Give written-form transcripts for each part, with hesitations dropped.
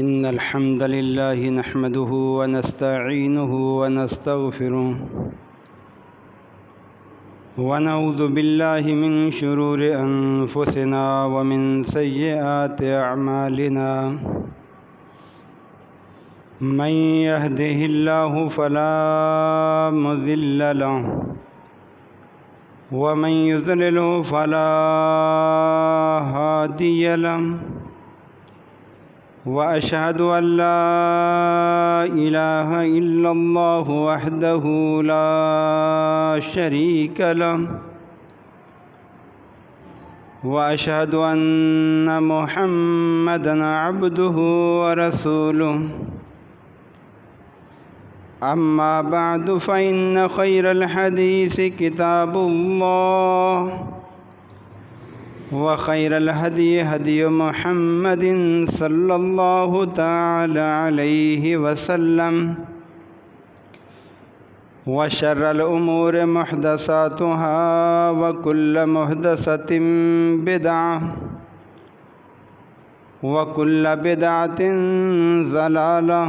إن الحمد لله نحمده ونستعينه ونستغفره ونعوذ بالله من شرور أنفسنا ومن سيئات أعمالنا من يهده الله فلا مضل له ومن يضلل فلا هادي له وأشهد أن لا إله إلا الله وحده لا شريك له وأشهد أن محمدًا عبده ورسوله أما بعد فإن خير الحديث كتاب الله وخير الهدي هدي محمد صلى الله تعالى عليه وسلم وشر الأمور محدثاتها وكل محدثة بدعة وكل بدعة ضلالة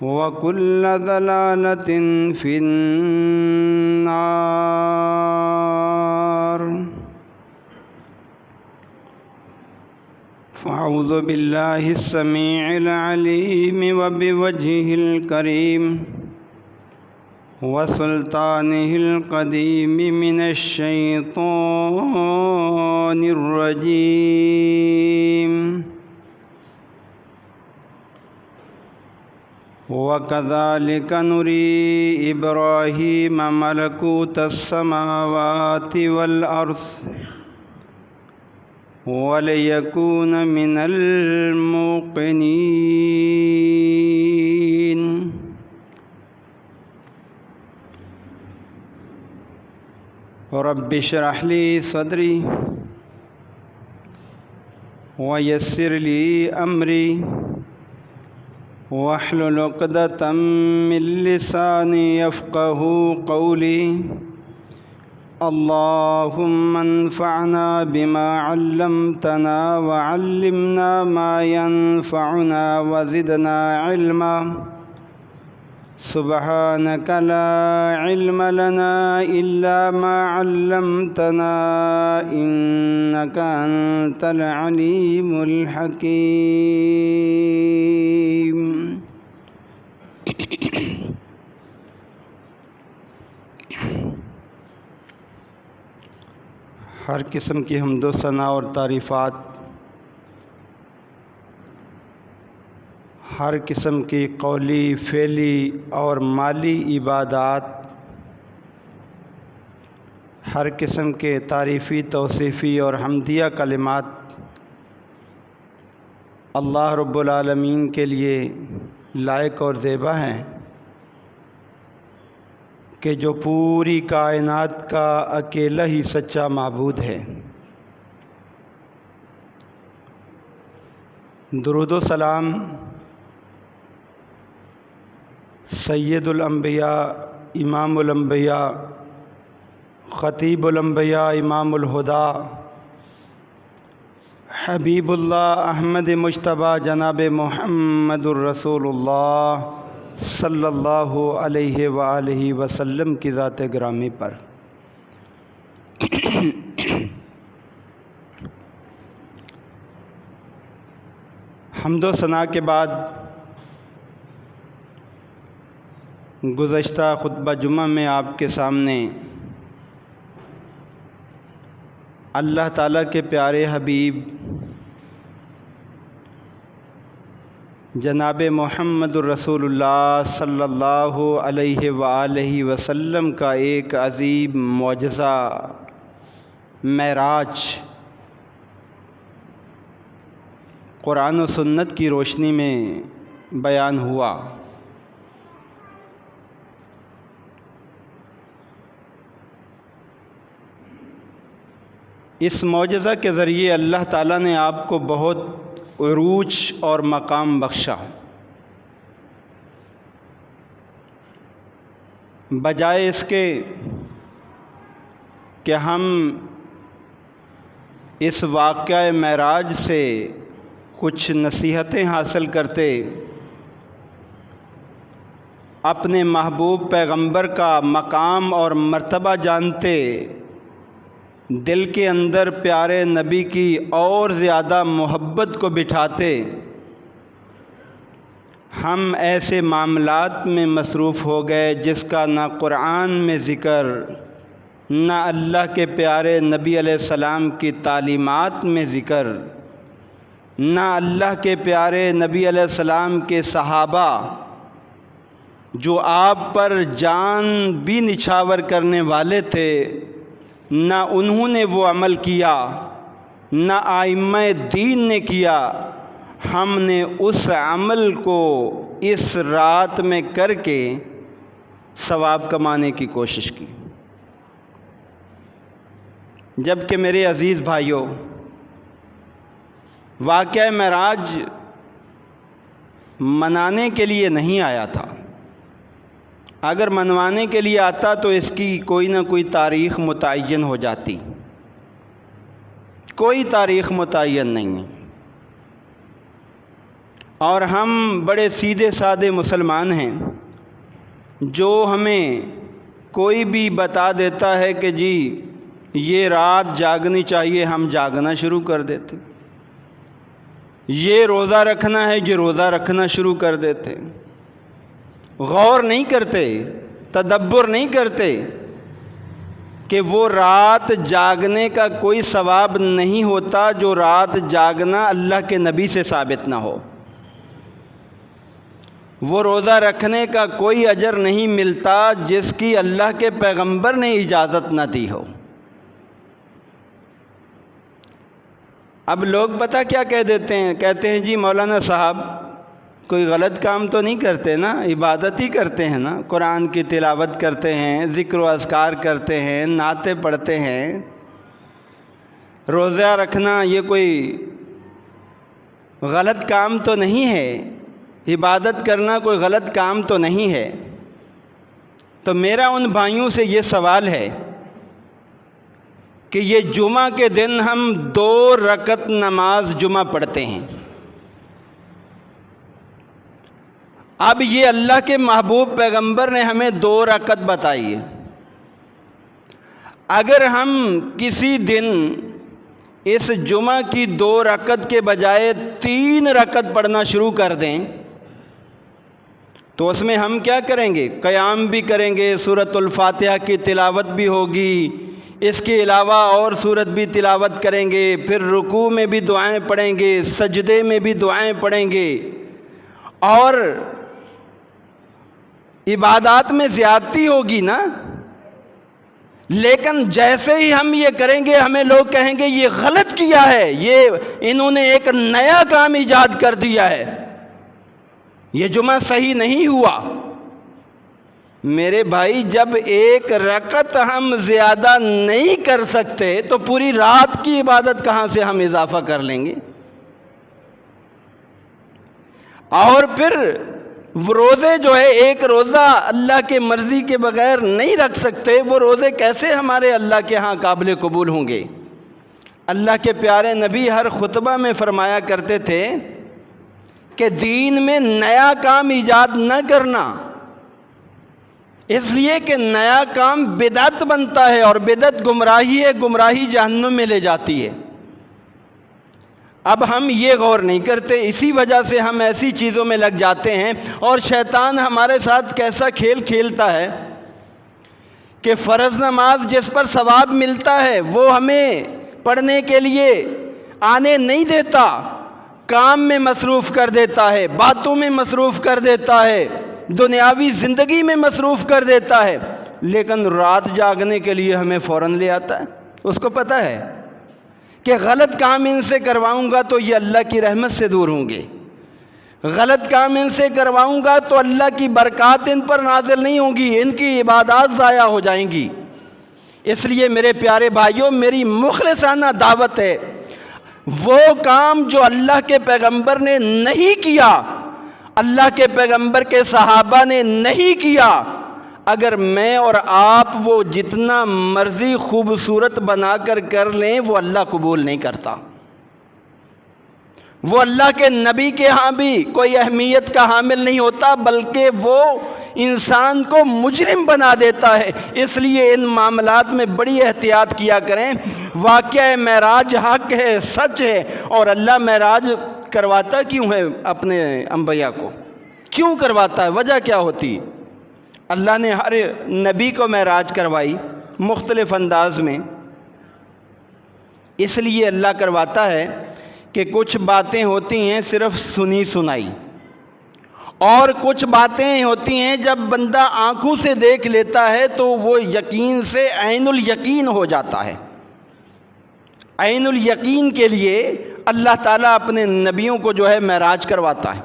وكل ضلالة في النار فأعوذ بالله السميع العليم وبوجهه الكريم وسلطانه القديم من الشيطان الرجيم وكذلك نري إبراهيم ملكوت السماوات والأرض وليكون من الموقنين رب اشرح لي صدري ويسر لي أمري واحلل عقدة من لساني يفقهوا قولي اللهم انفعنا بما علمتنا وعلمنا ما ينفعنا وزدنا علما سبحانك لا علم لنا إلا ما علمتنا إنك أنت العليم الحكيم ہر قسم کی حمد و ثنا اور تعریفات، ہر قسم کی قولی، فعلی اور مالی عبادات، ہر قسم کے تعریفی، توصیفی اور حمدیہ کلمات اللہ رب العالمین کے لیے لائق اور زیبا ہیں کہ جو پوری کائنات کا اکیلا ہی سچا معبود ہے۔ درود و سلام سید الانبیاء، امام الانبیاء، خطیب الانبیاء، امام الہدیٰ، حبیب اللہ احمد مجتبیٰ جناب محمد الرسول اللہ صلی اللہ علیہ وآلہ وسلم کی ذات گرامی پر حمد و ثنا کے بعد گزشتہ خطبہ جمعہ میں آپ کے سامنے اللہ تعالیٰ کے پیارے حبیب جناب محمد الرسول اللہ صلی اللہ علیہ وآلہ وسلم کا ایک عظیم معجزہ معراج قرآن و سنت کی روشنی میں بیان ہوا۔ اس معجزہ کے ذریعے اللہ تعالیٰ نے آپ کو بہت عروج اور مقام بخشا۔ بجائے اس کے کہ ہم اس واقعہ معراج سے کچھ نصیحتیں حاصل کرتے، اپنے محبوب پیغمبر کا مقام اور مرتبہ جانتے، دل کے اندر پیارے نبی کی اور زیادہ محبت کو بٹھاتے، ہم ایسے معاملات میں مصروف ہو گئے جس کا نہ قرآن میں ذکر، نہ اللہ کے پیارے نبی علیہ السلام کی تعلیمات میں ذکر، نہ اللہ کے پیارے نبی علیہ السلام کے صحابہ جو آپ پر جان بھی نچھاور کرنے والے تھے، نہ انہوں نے وہ عمل کیا، نہ ائمہ دین نے کیا۔ ہم نے اس عمل کو اس رات میں کر کے ثواب کمانے کی کوشش کی۔ جبکہ میرے عزیز بھائیوں، واقعہ معراج منانے کے لیے نہیں آیا تھا۔ اگر منوانے کے لیے آتا تو اس کی کوئی نہ کوئی تاریخ متعین ہو جاتی، کوئی تاریخ متعین نہیں ہے۔ اور ہم بڑے سیدھے سادے مسلمان ہیں، جو ہمیں کوئی بھی بتا دیتا ہے کہ جی یہ رات جاگنی چاہیے، ہم جاگنا شروع کر دیتے، یہ روزہ رکھنا ہے، یہ روزہ رکھنا شروع کر دیتے، غور نہیں کرتے، تدبر نہیں کرتے کہ وہ رات جاگنے کا کوئی ثواب نہیں ہوتا جو رات جاگنا اللہ کے نبی سے ثابت نہ ہو، وہ روزہ رکھنے کا کوئی اجر نہیں ملتا جس کی اللہ کے پیغمبر نے اجازت نہ دی ہو۔ اب لوگ پتہ کیا کہہ دیتے ہیں، کہتے ہیں جی مولانا صاحب کوئی غلط کام تو نہیں کرتے نا، عبادت ہی کرتے ہیں نا، قرآن کی تلاوت کرتے ہیں، ذکر و اذکار کرتے ہیں، نعتیں پڑھتے ہیں، روزہ رکھنا یہ کوئی غلط کام تو نہیں ہے، عبادت کرنا کوئی غلط کام تو نہیں ہے۔ تو میرا ان بھائیوں سے یہ سوال ہے کہ یہ جمعہ کے دن ہم 2 رکعت نماز جمعہ پڑھتے ہیں، اب یہ اللہ کے محبوب پیغمبر نے ہمیں 2 رکعت بتائی ہے، اگر ہم کسی دن اس جمعہ کی 2 رکعت کے بجائے 3 رکعت پڑھنا شروع کر دیں تو اس میں ہم کیا کریں گے؟ قیام بھی کریں گے، سورۃ الفاتحہ کی تلاوت بھی ہوگی، اس کے علاوہ اور سورت بھی تلاوت کریں گے، پھر رکوع میں بھی دعائیں پڑھیں گے، سجدے میں بھی دعائیں پڑھیں گے، اور عبادات میں زیادتی ہوگی نا۔ لیکن جیسے ہی ہم یہ کریں گے ہمیں لوگ کہیں گے یہ غلط کیا ہے، یہ انہوں نے ایک نیا کام ایجاد کر دیا ہے، یہ جمعہ صحیح نہیں ہوا۔ میرے بھائی جب 1 رکعت ہم زیادہ نہیں کر سکتے تو پوری رات کی عبادت کہاں سے ہم اضافہ کر لیں گے؟ اور پھر روزے جو ہے، ایک روزہ اللہ کے مرضی کے بغیر نہیں رکھ سکتے، وہ روزے کیسے ہمارے اللہ کے ہاں قابل قبول ہوں گے؟ اللہ کے پیارے نبی ہر خطبہ میں فرمایا کرتے تھے کہ دین میں نیا کام ایجاد نہ کرنا، اس لیے کہ نیا کام بدعت بنتا ہے، اور بدعت گمراہی ہے، گمراہی جہنم میں لے جاتی ہے۔ اب ہم یہ غور نہیں کرتے، اسی وجہ سے ہم ایسی چیزوں میں لگ جاتے ہیں، اور شیطان ہمارے ساتھ کیسا کھیل کھیلتا ہے کہ فرض نماز جس پر ثواب ملتا ہے وہ ہمیں پڑھنے کے لیے آنے نہیں دیتا، کام میں مصروف کر دیتا ہے، باتوں میں مصروف کر دیتا ہے، دنیاوی زندگی میں مصروف کر دیتا ہے، لیکن رات جاگنے کے لیے ہمیں فوراً لے آتا ہے۔ اس کو پتہ ہے کہ غلط کام ان سے کرواؤں گا تو یہ اللہ کی رحمت سے دور ہوں گے، غلط کام ان سے کرواؤں گا تو اللہ کی برکات ان پر نازل نہیں ہوں گی، ان کی عبادات ضائع ہو جائیں گی۔ اس لیے میرے پیارے بھائیوں، میری مخلصانہ دعوت ہے، وہ کام جو اللہ کے پیغمبر نے نہیں کیا، اللہ کے پیغمبر کے صحابہ نے نہیں کیا، اگر میں اور آپ وہ جتنا مرضی خوبصورت بنا کر لیں وہ اللہ قبول نہیں کرتا۔ وہ اللہ کے نبی کے ہاں بھی کوئی اہمیت کا حامل نہیں ہوتا، بلکہ وہ انسان کو مجرم بنا دیتا ہے۔ اس لیے ان معاملات میں بڑی احتیاط کیا کریں۔ واقعہ معراج حق ہے، سچ ہے، اور اللہ معراج کرواتا کیوں ہے اپنے انبیاء کو؟ کیوں کرواتا ہے؟ وجہ کیا ہوتی؟ اللہ نے ہر نبی کو معراج کروائی مختلف انداز میں، اس لیے اللہ کرواتا ہے کہ کچھ باتیں ہوتی ہیں صرف سنی سنائی، اور کچھ باتیں ہوتی ہیں جب بندہ آنکھوں سے دیکھ لیتا ہے تو وہ یقین سے عین الیقین ہو جاتا ہے۔ عین الیقین کے لیے اللہ تعالیٰ اپنے نبیوں کو جو ہے معراج کرواتا ہے،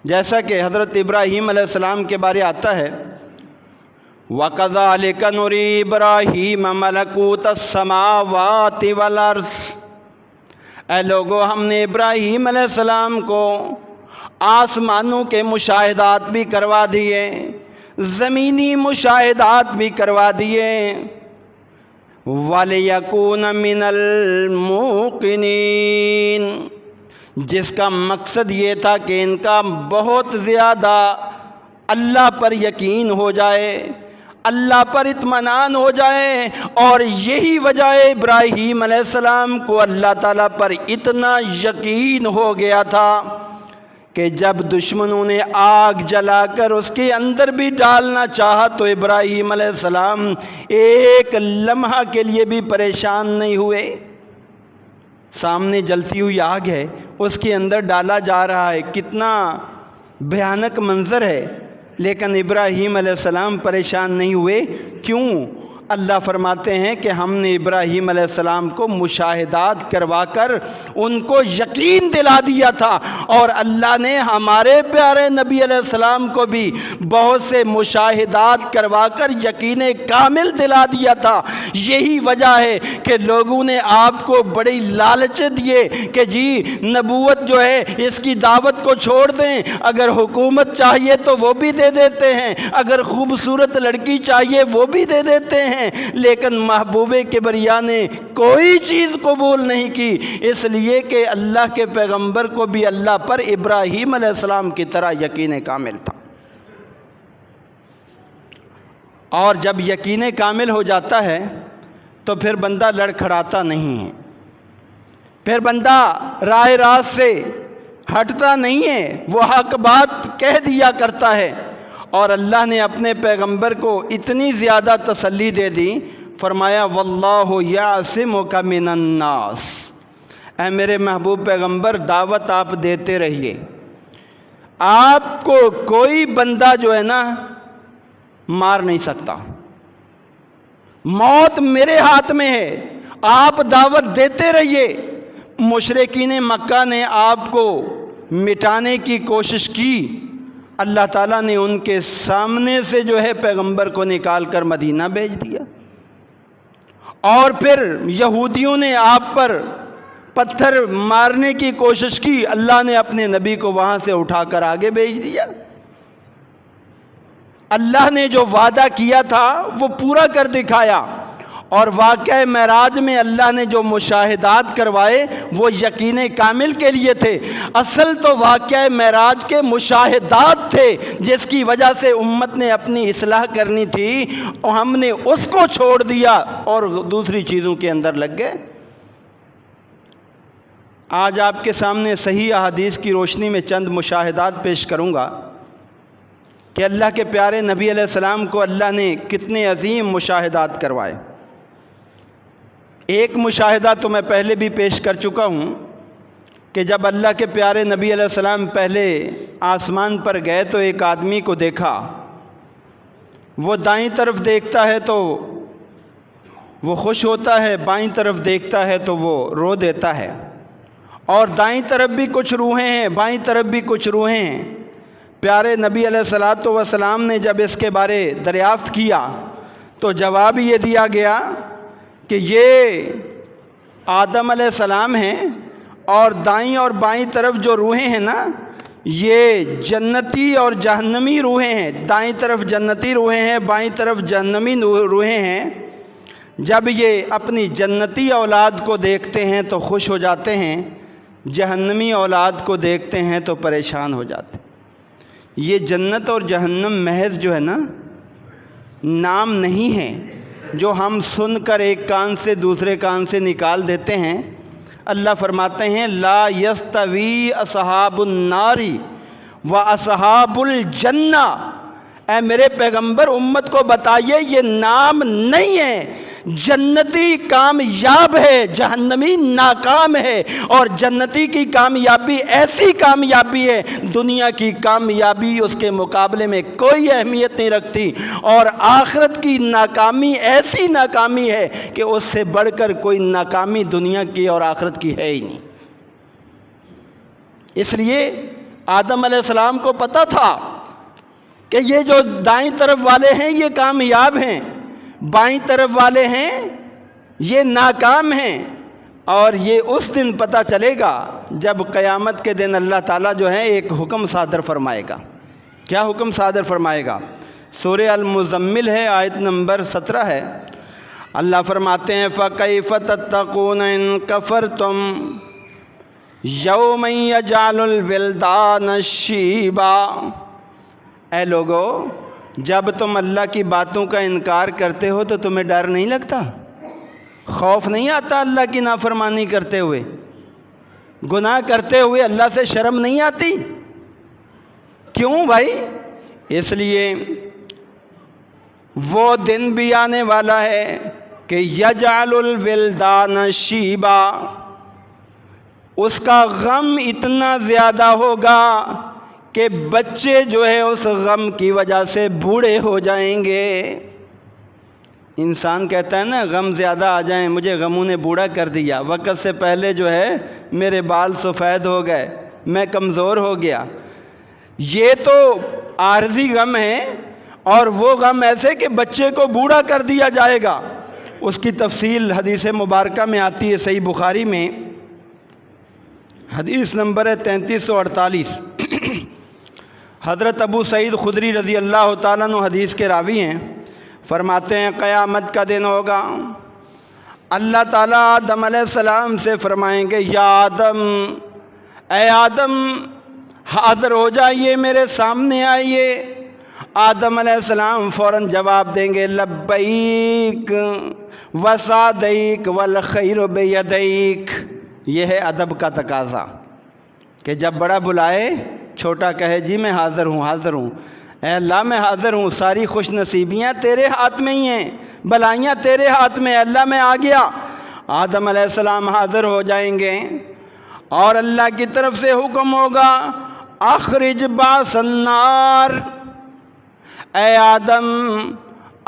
جیسا کہ حضرت ابراہیم علیہ السلام کے بارے آتا ہے، وَكَذَلِكَ نُرِي إِبْرَاهِيمَ مَلَكُوتَ السَّمَاوَاتِ وَالْأَرْضِ، اے لوگو ہم نے ابراہیم علیہ السلام کو آسمانوں کے مشاہدات بھی کروا دیے، زمینی مشاہدات بھی کروا دیے، وَلِيَكُونَ مِنَ الْمُوقِنِينَ، جس کا مقصد یہ تھا کہ ان کا بہت زیادہ اللہ پر یقین ہو جائے، اللہ پر اطمینان ہو جائے۔ اور یہی وجہ ہے ابراہیم علیہ السلام کو اللہ تعالیٰ پر اتنا یقین ہو گیا تھا کہ جب دشمنوں نے آگ جلا کر اس کے اندر بھی ڈالنا چاہا تو ابراہیم علیہ السلام ایک لمحہ کے لیے بھی پریشان نہیں ہوئے۔ سامنے جلتی ہوئی آگ ہے، اس کے اندر ڈالا جا رہا ہے، کتنا بھیانک منظر ہے، لیکن ابراہیم علیہ السلام پریشان نہیں ہوئے۔ کیوں؟ اللہ فرماتے ہیں کہ ہم نے ابراہیم علیہ السلام کو مشاہدات کروا کر ان کو یقین دلا دیا تھا، اور اللہ نے ہمارے پیارے نبی علیہ السلام کو بھی بہت سے مشاہدات کروا کر یقین کامل دلا دیا تھا۔ یہی وجہ ہے کہ لوگوں نے آپ کو بڑی لالچ دیے کہ جی نبوت جو ہے اس کی دعوت کو چھوڑ دیں، اگر حکومت چاہیے تو وہ بھی دے دیتے ہیں، اگر خوبصورت لڑکی چاہیے وہ بھی دے دیتے ہیں، لیکن محبوب کبریا نے کوئی چیز قبول نہیں کی، اس لیے کہ اللہ کے پیغمبر کو بھی اللہ پر ابراہیم علیہ السلام کی طرح یقین کامل تھا۔ اور جب یقین کامل ہو جاتا ہے تو پھر بندہ لڑکھڑاتا نہیں ہے، پھر بندہ راہ راست سے ہٹتا نہیں ہے، وہ حق بات کہہ دیا کرتا ہے۔ اور اللہ نے اپنے پیغمبر کو اتنی زیادہ تسلی دے دی، فرمایا واللہ یعصمک من الناس، اے میرے محبوب پیغمبر دعوت آپ دیتے رہیے، آپ کو کوئی بندہ جو ہے نا مار نہیں سکتا، موت میرے ہاتھ میں ہے، آپ دعوت دیتے رہیے۔ مشرکین مکہ نے آپ کو مٹانے کی کوشش کی، اللہ تعالیٰ نے ان کے سامنے سے جو ہے پیغمبر کو نکال کر مدینہ بھیج دیا، اور پھر یہودیوں نے آپ پر پتھر مارنے کی کوشش کی، اللہ نے اپنے نبی کو وہاں سے اٹھا کر آگے بھیج دیا۔ اللہ نے جو وعدہ کیا تھا وہ پورا کر دکھایا، اور واقعہ معراج میں اللہ نے جو مشاہدات کروائے وہ یقین کامل کے لیے تھے۔ اصل تو واقعہ معراج کے مشاہدات تھے جس کی وجہ سے امت نے اپنی اصلاح کرنی تھی، اور ہم نے اس کو چھوڑ دیا اور دوسری چیزوں کے اندر لگ گئے۔ آج آپ کے سامنے صحیح احادیث کی روشنی میں چند مشاہدات پیش کروں گا کہ اللہ کے پیارے نبی علیہ السلام کو اللہ نے کتنے عظیم مشاہدات کروائے۔ ایک مشاہدہ تو میں پہلے بھی پیش کر چکا ہوں کہ جب اللہ کے پیارے نبی علیہ السلام پہلے آسمان پر گئے تو ایک آدمی کو دیکھا، وہ دائیں طرف دیکھتا ہے تو وہ خوش ہوتا ہے، بائیں طرف دیکھتا ہے تو وہ رو دیتا ہے، اور دائیں طرف بھی کچھ روحیں ہیں، بائیں طرف بھی کچھ روحیں ہیں۔ پیارے نبی علیہ الصلوۃ والسلام نے جب اس کے بارے دریافت کیا تو جواب یہ دیا گیا کہ یہ آدم علیہ السلام ہیں، اور دائیں اور بائیں طرف جو روحیں ہیں نا یہ جنتی اور جہنمی روحیں ہیں، دائیں طرف جنتی روحیں ہیں، بائیں طرف جہنمی روحیں ہیں۔ جب یہ اپنی جنتی اولاد کو دیکھتے ہیں تو خوش ہو جاتے ہیں، جہنمی اولاد کو دیکھتے ہیں تو پریشان ہو جاتے ہیں۔ یہ جنت اور جہنم محض جو ہے نا نام نہیں ہے جو ہم سن کر ایک کان سے دوسرے کان سے نکال دیتے ہیں۔ اللہ فرماتے ہیں لا یستوی اصحاب النار و اصحاب الجنہ، اے میرے پیغمبر امت کو بتائیے یہ نام نہیں ہے۔ جنتی کامیاب ہے، جہنمی ناکام ہے، اور جنتی کی کامیابی ایسی کامیابی ہے دنیا کی کامیابی اس کے مقابلے میں کوئی اہمیت نہیں رکھتی، اور آخرت کی ناکامی ایسی ناکامی ہے کہ اس سے بڑھ کر کوئی ناکامی دنیا کی اور آخرت کی ہے ہی نہیں۔ اس لیے آدم علیہ السلام کو پتہ تھا کہ یہ جو دائیں طرف والے ہیں یہ کامیاب ہیں، بائیں طرف والے ہیں یہ ناکام ہیں، اور یہ اس دن پتہ چلے گا جب قیامت کے دن اللہ تعالیٰ جو ہے ایک حکم صادر فرمائے گا۔ کیا حکم صادر فرمائے گا؟ سورہ المزمل ہے، آیت نمبر 17 ہے۔ اللہ فرماتے ہیں فَكَيْفَ تَتَّقُونَ إِن كَفَرْتُمْ يَوْمًا يَجْعَلُ الْوِلْدَانَ شِيبًا۔ اے لوگو، جب تم اللہ کی باتوں کا انکار کرتے ہو تو تمہیں ڈر نہیں لگتا؟ خوف نہیں آتا اللہ کی نافرمانی کرتے ہوئے؟ گناہ کرتے ہوئے اللہ سے شرم نہیں آتی؟ کیوں بھائی؟ اس لیے وہ دن بھی آنے والا ہے کہ یجعل الولدان شیبا، اس کا غم اتنا زیادہ ہوگا کہ بچے جو ہے اس غم کی وجہ سے بوڑھے ہو جائیں گے۔ انسان کہتا ہے نا غم زیادہ آ جائیں، مجھے غموں نے بوڑھا کر دیا، وقت سے پہلے جو ہے میرے بال سفید ہو گئے، میں کمزور ہو گیا۔ یہ تو عارضی غم ہے، اور وہ غم ایسے کہ بچے کو بوڑھا کر دیا جائے گا۔ اس کی تفصیل حدیث مبارکہ میں آتی ہے، صحیح بخاری میں حدیث نمبر ہے 3348۔ حضرت ابو سعید خدری رضی اللہ تعالیٰ عنہ حدیث کے راوی ہیں، فرماتے ہیں قیامت کا دن ہوگا، اللہ تعالیٰ آدم علیہ السلام سے فرمائیں گے یا آدم، اے آدم حاضر ہو جائیے، میرے سامنے آئیے۔ آدم علیہ السلام فوراً جواب دیں گے لبیک وسعدیک والخیر بیدیک۔ یہ ہے ادب کا تقاضا کہ جب بڑا بلائے چھوٹا کہے جی میں حاضر ہوں حاضر ہوں۔ اے اللہ میں حاضر ہوں، ساری خوش نصیبیاں تیرے ہاتھ میں ہی ہیں، بلائیاں تیرے ہاتھ میں، اللہ میں آ گیا۔ آدم علیہ السلام حاضر ہو جائیں گے اور اللہ کی طرف سے حکم ہوگا اخرج باس النار، اے آدم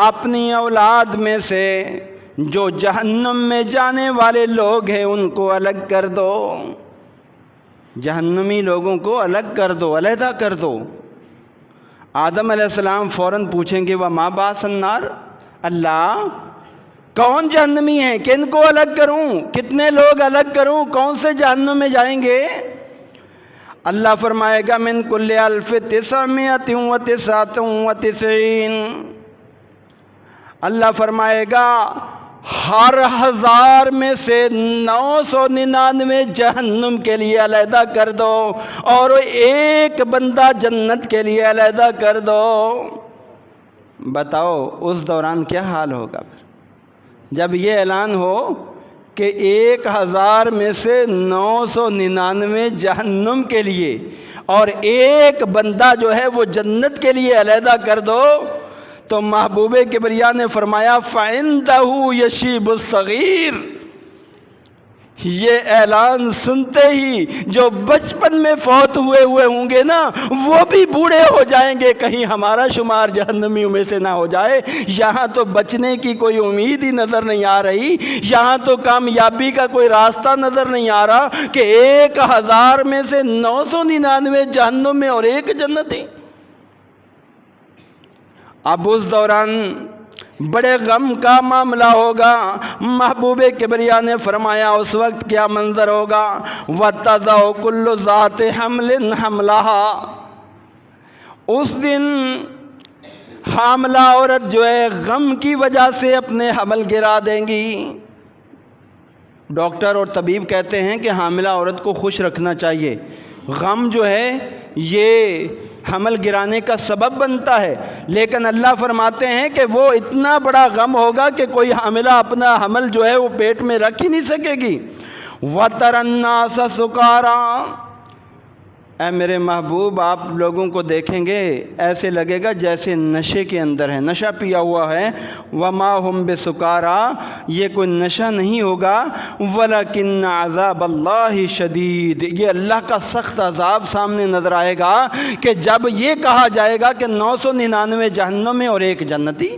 اپنی اولاد میں سے جو جہنم میں جانے والے لوگ ہیں ان کو الگ کر دو، جہنمی لوگوں کو الگ کر دو، علیحدہ کر دو۔ آدم علیہ السلام فوراً پوچھیں گے وما باس النار، اللہ کون جہنمی ہیں، کن کو الگ کروں، کتنے لوگ الگ کروں، کون سے جہنم میں جائیں گے؟ اللہ فرمائے گا من کل 1999۔ اللہ فرمائے گا ہر 1000 میں سے 999 جہنم کے لیے علیحدہ کر دو، اور ایک بندہ جنت کے لیے علیحدہ کر دو۔ بتاؤ اس دوران کیا حال ہوگا جب یہ اعلان ہو کہ 1000 میں سے 999 جہنم کے لیے اور ایک بندہ جو ہے وہ جنت کے لیے علیحدہ کر دو، تو محبوب کبریا نے فرمایا فَعِندَهُ يَشِيبُ الصَّغِيرُ۔ یہ اعلان سنتے ہی جو بچپن میں فوت ہوئے ہوں گے نا وہ بھی بوڑھے ہو جائیں گے، کہیں ہمارا شمار جہنمیوں میں سے نہ ہو جائے۔ یہاں تو بچنے کی کوئی امید ہی نظر نہیں آ رہی، یہاں تو کامیابی کا کوئی راستہ نظر نہیں آ رہا کہ 1000 میں سے 999 جہنم میں اور ایک جنتی۔ اب اس دوران بڑے غم کا معاملہ ہوگا۔ محبوب کبریا نے فرمایا اس وقت کیا منظر ہوگا، وَتَضَعُ كُلُّ ذَاتِ حَمْلٍ حَمْلَهَا۔ اس دن حاملہ عورت جو ہے غم کی وجہ سے اپنے حمل گرا دیں گی، ڈاکٹر اور طبیب کہتے ہیں کہ حاملہ عورت کو خوش رکھنا چاہیے، غم جو ہے یہ حمل گرانے کا سبب بنتا ہے، لیکن اللہ فرماتے ہیں کہ وہ اتنا بڑا غم ہوگا کہ کوئی حاملہ اپنا حمل جو ہے وہ پیٹ میں رکھ ہی نہیں سکے گی۔ وَتَرَى النَّاسَ سُكَارَىٰ، اے میرے محبوب آپ لوگوں کو دیکھیں گے ایسے لگے گا جیسے نشے کے اندر ہے، نشہ پیا ہوا ہے۔ وَمَا هُمْ بِسُكَارَىٰ، یہ کوئی نشہ نہیں ہوگا۔ وَلَكِنَّ عَذَابَ اللَّهِ شَدِيدٌ، یہ اللہ کا سخت عذاب سامنے نظر آئے گا کہ جب یہ کہا جائے گا کہ 999 جہنم میں اور ایک جنتی۔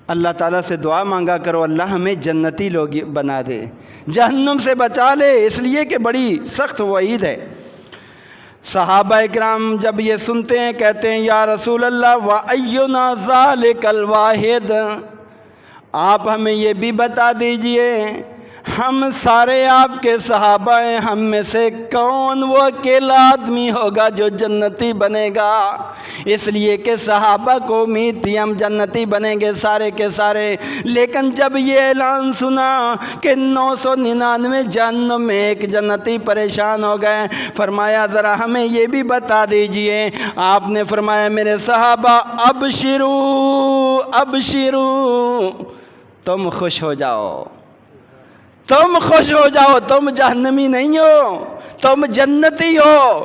اللہ تعالیٰ سے دعا مانگا کرو اللہ ہمیں جنتی لوگ بنا دے، جہنم سے بچا لے، اس لیے کہ بڑی سخت وعید ہے۔ صحابہ اکرام جب یہ سنتے ہیں کہتے ہیں یا رسول اللہ وَأَيُّنَا ذَلِكَ الْوَاحِدُ، آپ ہمیں یہ بھی بتا دیجئے ہم سارے آپ کے صحابہ ہیں، ہم میں سے کون وہ اکیلا آدمی ہوگا جو جنتی بنے گا؟ اس لیے کہ صحابہ کو امید تھی ہم جنتی بنیں گے سارے کے سارے، لیکن جب یہ اعلان سنا کہ 999 جہنم میں ایک جنتی، پریشان ہو گئے۔ فرمایا ذرا ہمیں یہ بھی بتا دیجئے، آپ نے فرمایا میرے صحابہ ابشروا ابشروا، تم خوش ہو جاؤ، تم خوش ہو جاؤ، تم جہنمی نہیں ہو، تم جنتی ہو۔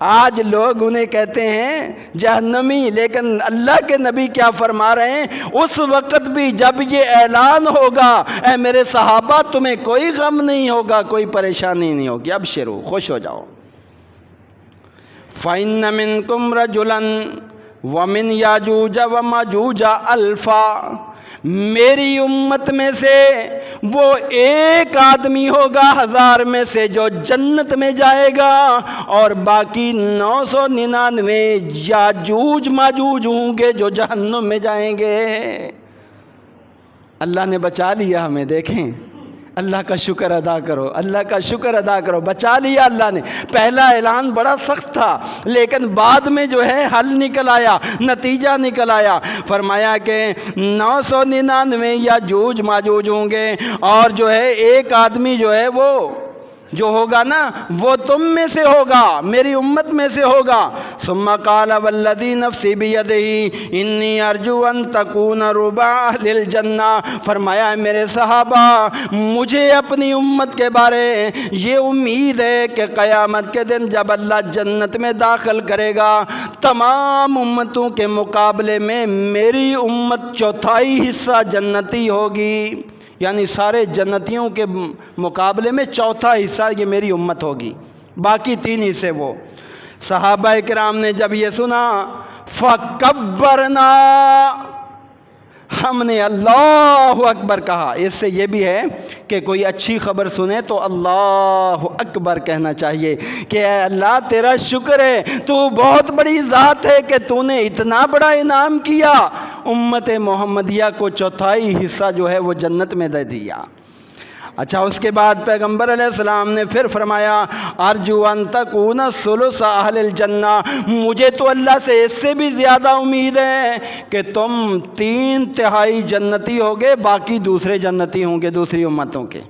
آج لوگ انہیں کہتے ہیں جہنمی، لیکن اللہ کے نبی کیا فرما رہے ہیں؟ اس وقت بھی جب یہ اعلان ہوگا اے میرے صحابہ تمہیں کوئی غم نہیں ہوگا، کوئی پریشانی نہیں ہوگی، ابشرو، خوش ہو جاؤ۔ فَإِنَّ مِنْكُمْ رَجُلًا وَمِنْ يَاجُوجَ وَمَاجُوجَ أَلْفًا، میری امت میں سے وہ ایک آدمی ہوگا 1000 میں سے جو جنت میں جائے گا، اور باقی 999 یاجوج ماجوج ہوں گے جو جہنم میں جائیں گے۔ اللہ نے بچا لیا ہمیں، دیکھیں اللہ کا شکر ادا کرو، اللہ کا شکر ادا کرو، بچا لیا اللہ نے۔ پہلا اعلان بڑا سخت تھا لیکن بعد میں جو ہے حل نکل آیا، نتیجہ نکل آیا۔ فرمایا کہ 999 یاجوج ماجوج ہوں گے، اور جو ہے ایک آدمی جو ہے وہ جو ہوگا نا وہ تم میں سے ہوگا، میری امت میں سے ہوگا۔ ثم قال والذی نفسی بیدہ انی ارجو ان تکون ربع اہل الجنہ، فرمایا میرے صحابہ مجھے اپنی امت کے بارے یہ امید ہے کہ قیامت کے دن جب اللہ جنت میں داخل کرے گا تمام امتوں کے مقابلے میں میری امت 1/4 حصہ جنتی ہوگی، یعنی سارے جنتیوں کے مقابلے میں 1/4 حصہ یہ میری امت ہوگی، باقی 3 حصے وہ۔ صحابہ کرام نے جب یہ سنا فَكَبَّرْنَا، ہم نے اللہ اکبر کہا۔ اس سے یہ بھی ہے کہ کوئی اچھی خبر سنے تو اللہ اکبر کہنا چاہیے کہ اے اللہ تیرا شکر ہے، تو بہت بڑی ذات ہے کہ تو نے اتنا بڑا انعام کیا، امت محمدیہ کو 1/4 حصہ جو ہے وہ جنت میں دے دیا۔ اچھا اس کے بعد پیغمبر علیہ السلام نے پھر فرمایا ارجو ان تکون ثلث اہل الجنہ، مجھے تو اللہ سے اس سے بھی زیادہ امید ہے کہ تم 3/4 جنتی ہوگے، باقی دوسرے جنتی ہوں گے دوسری امتوں کے۔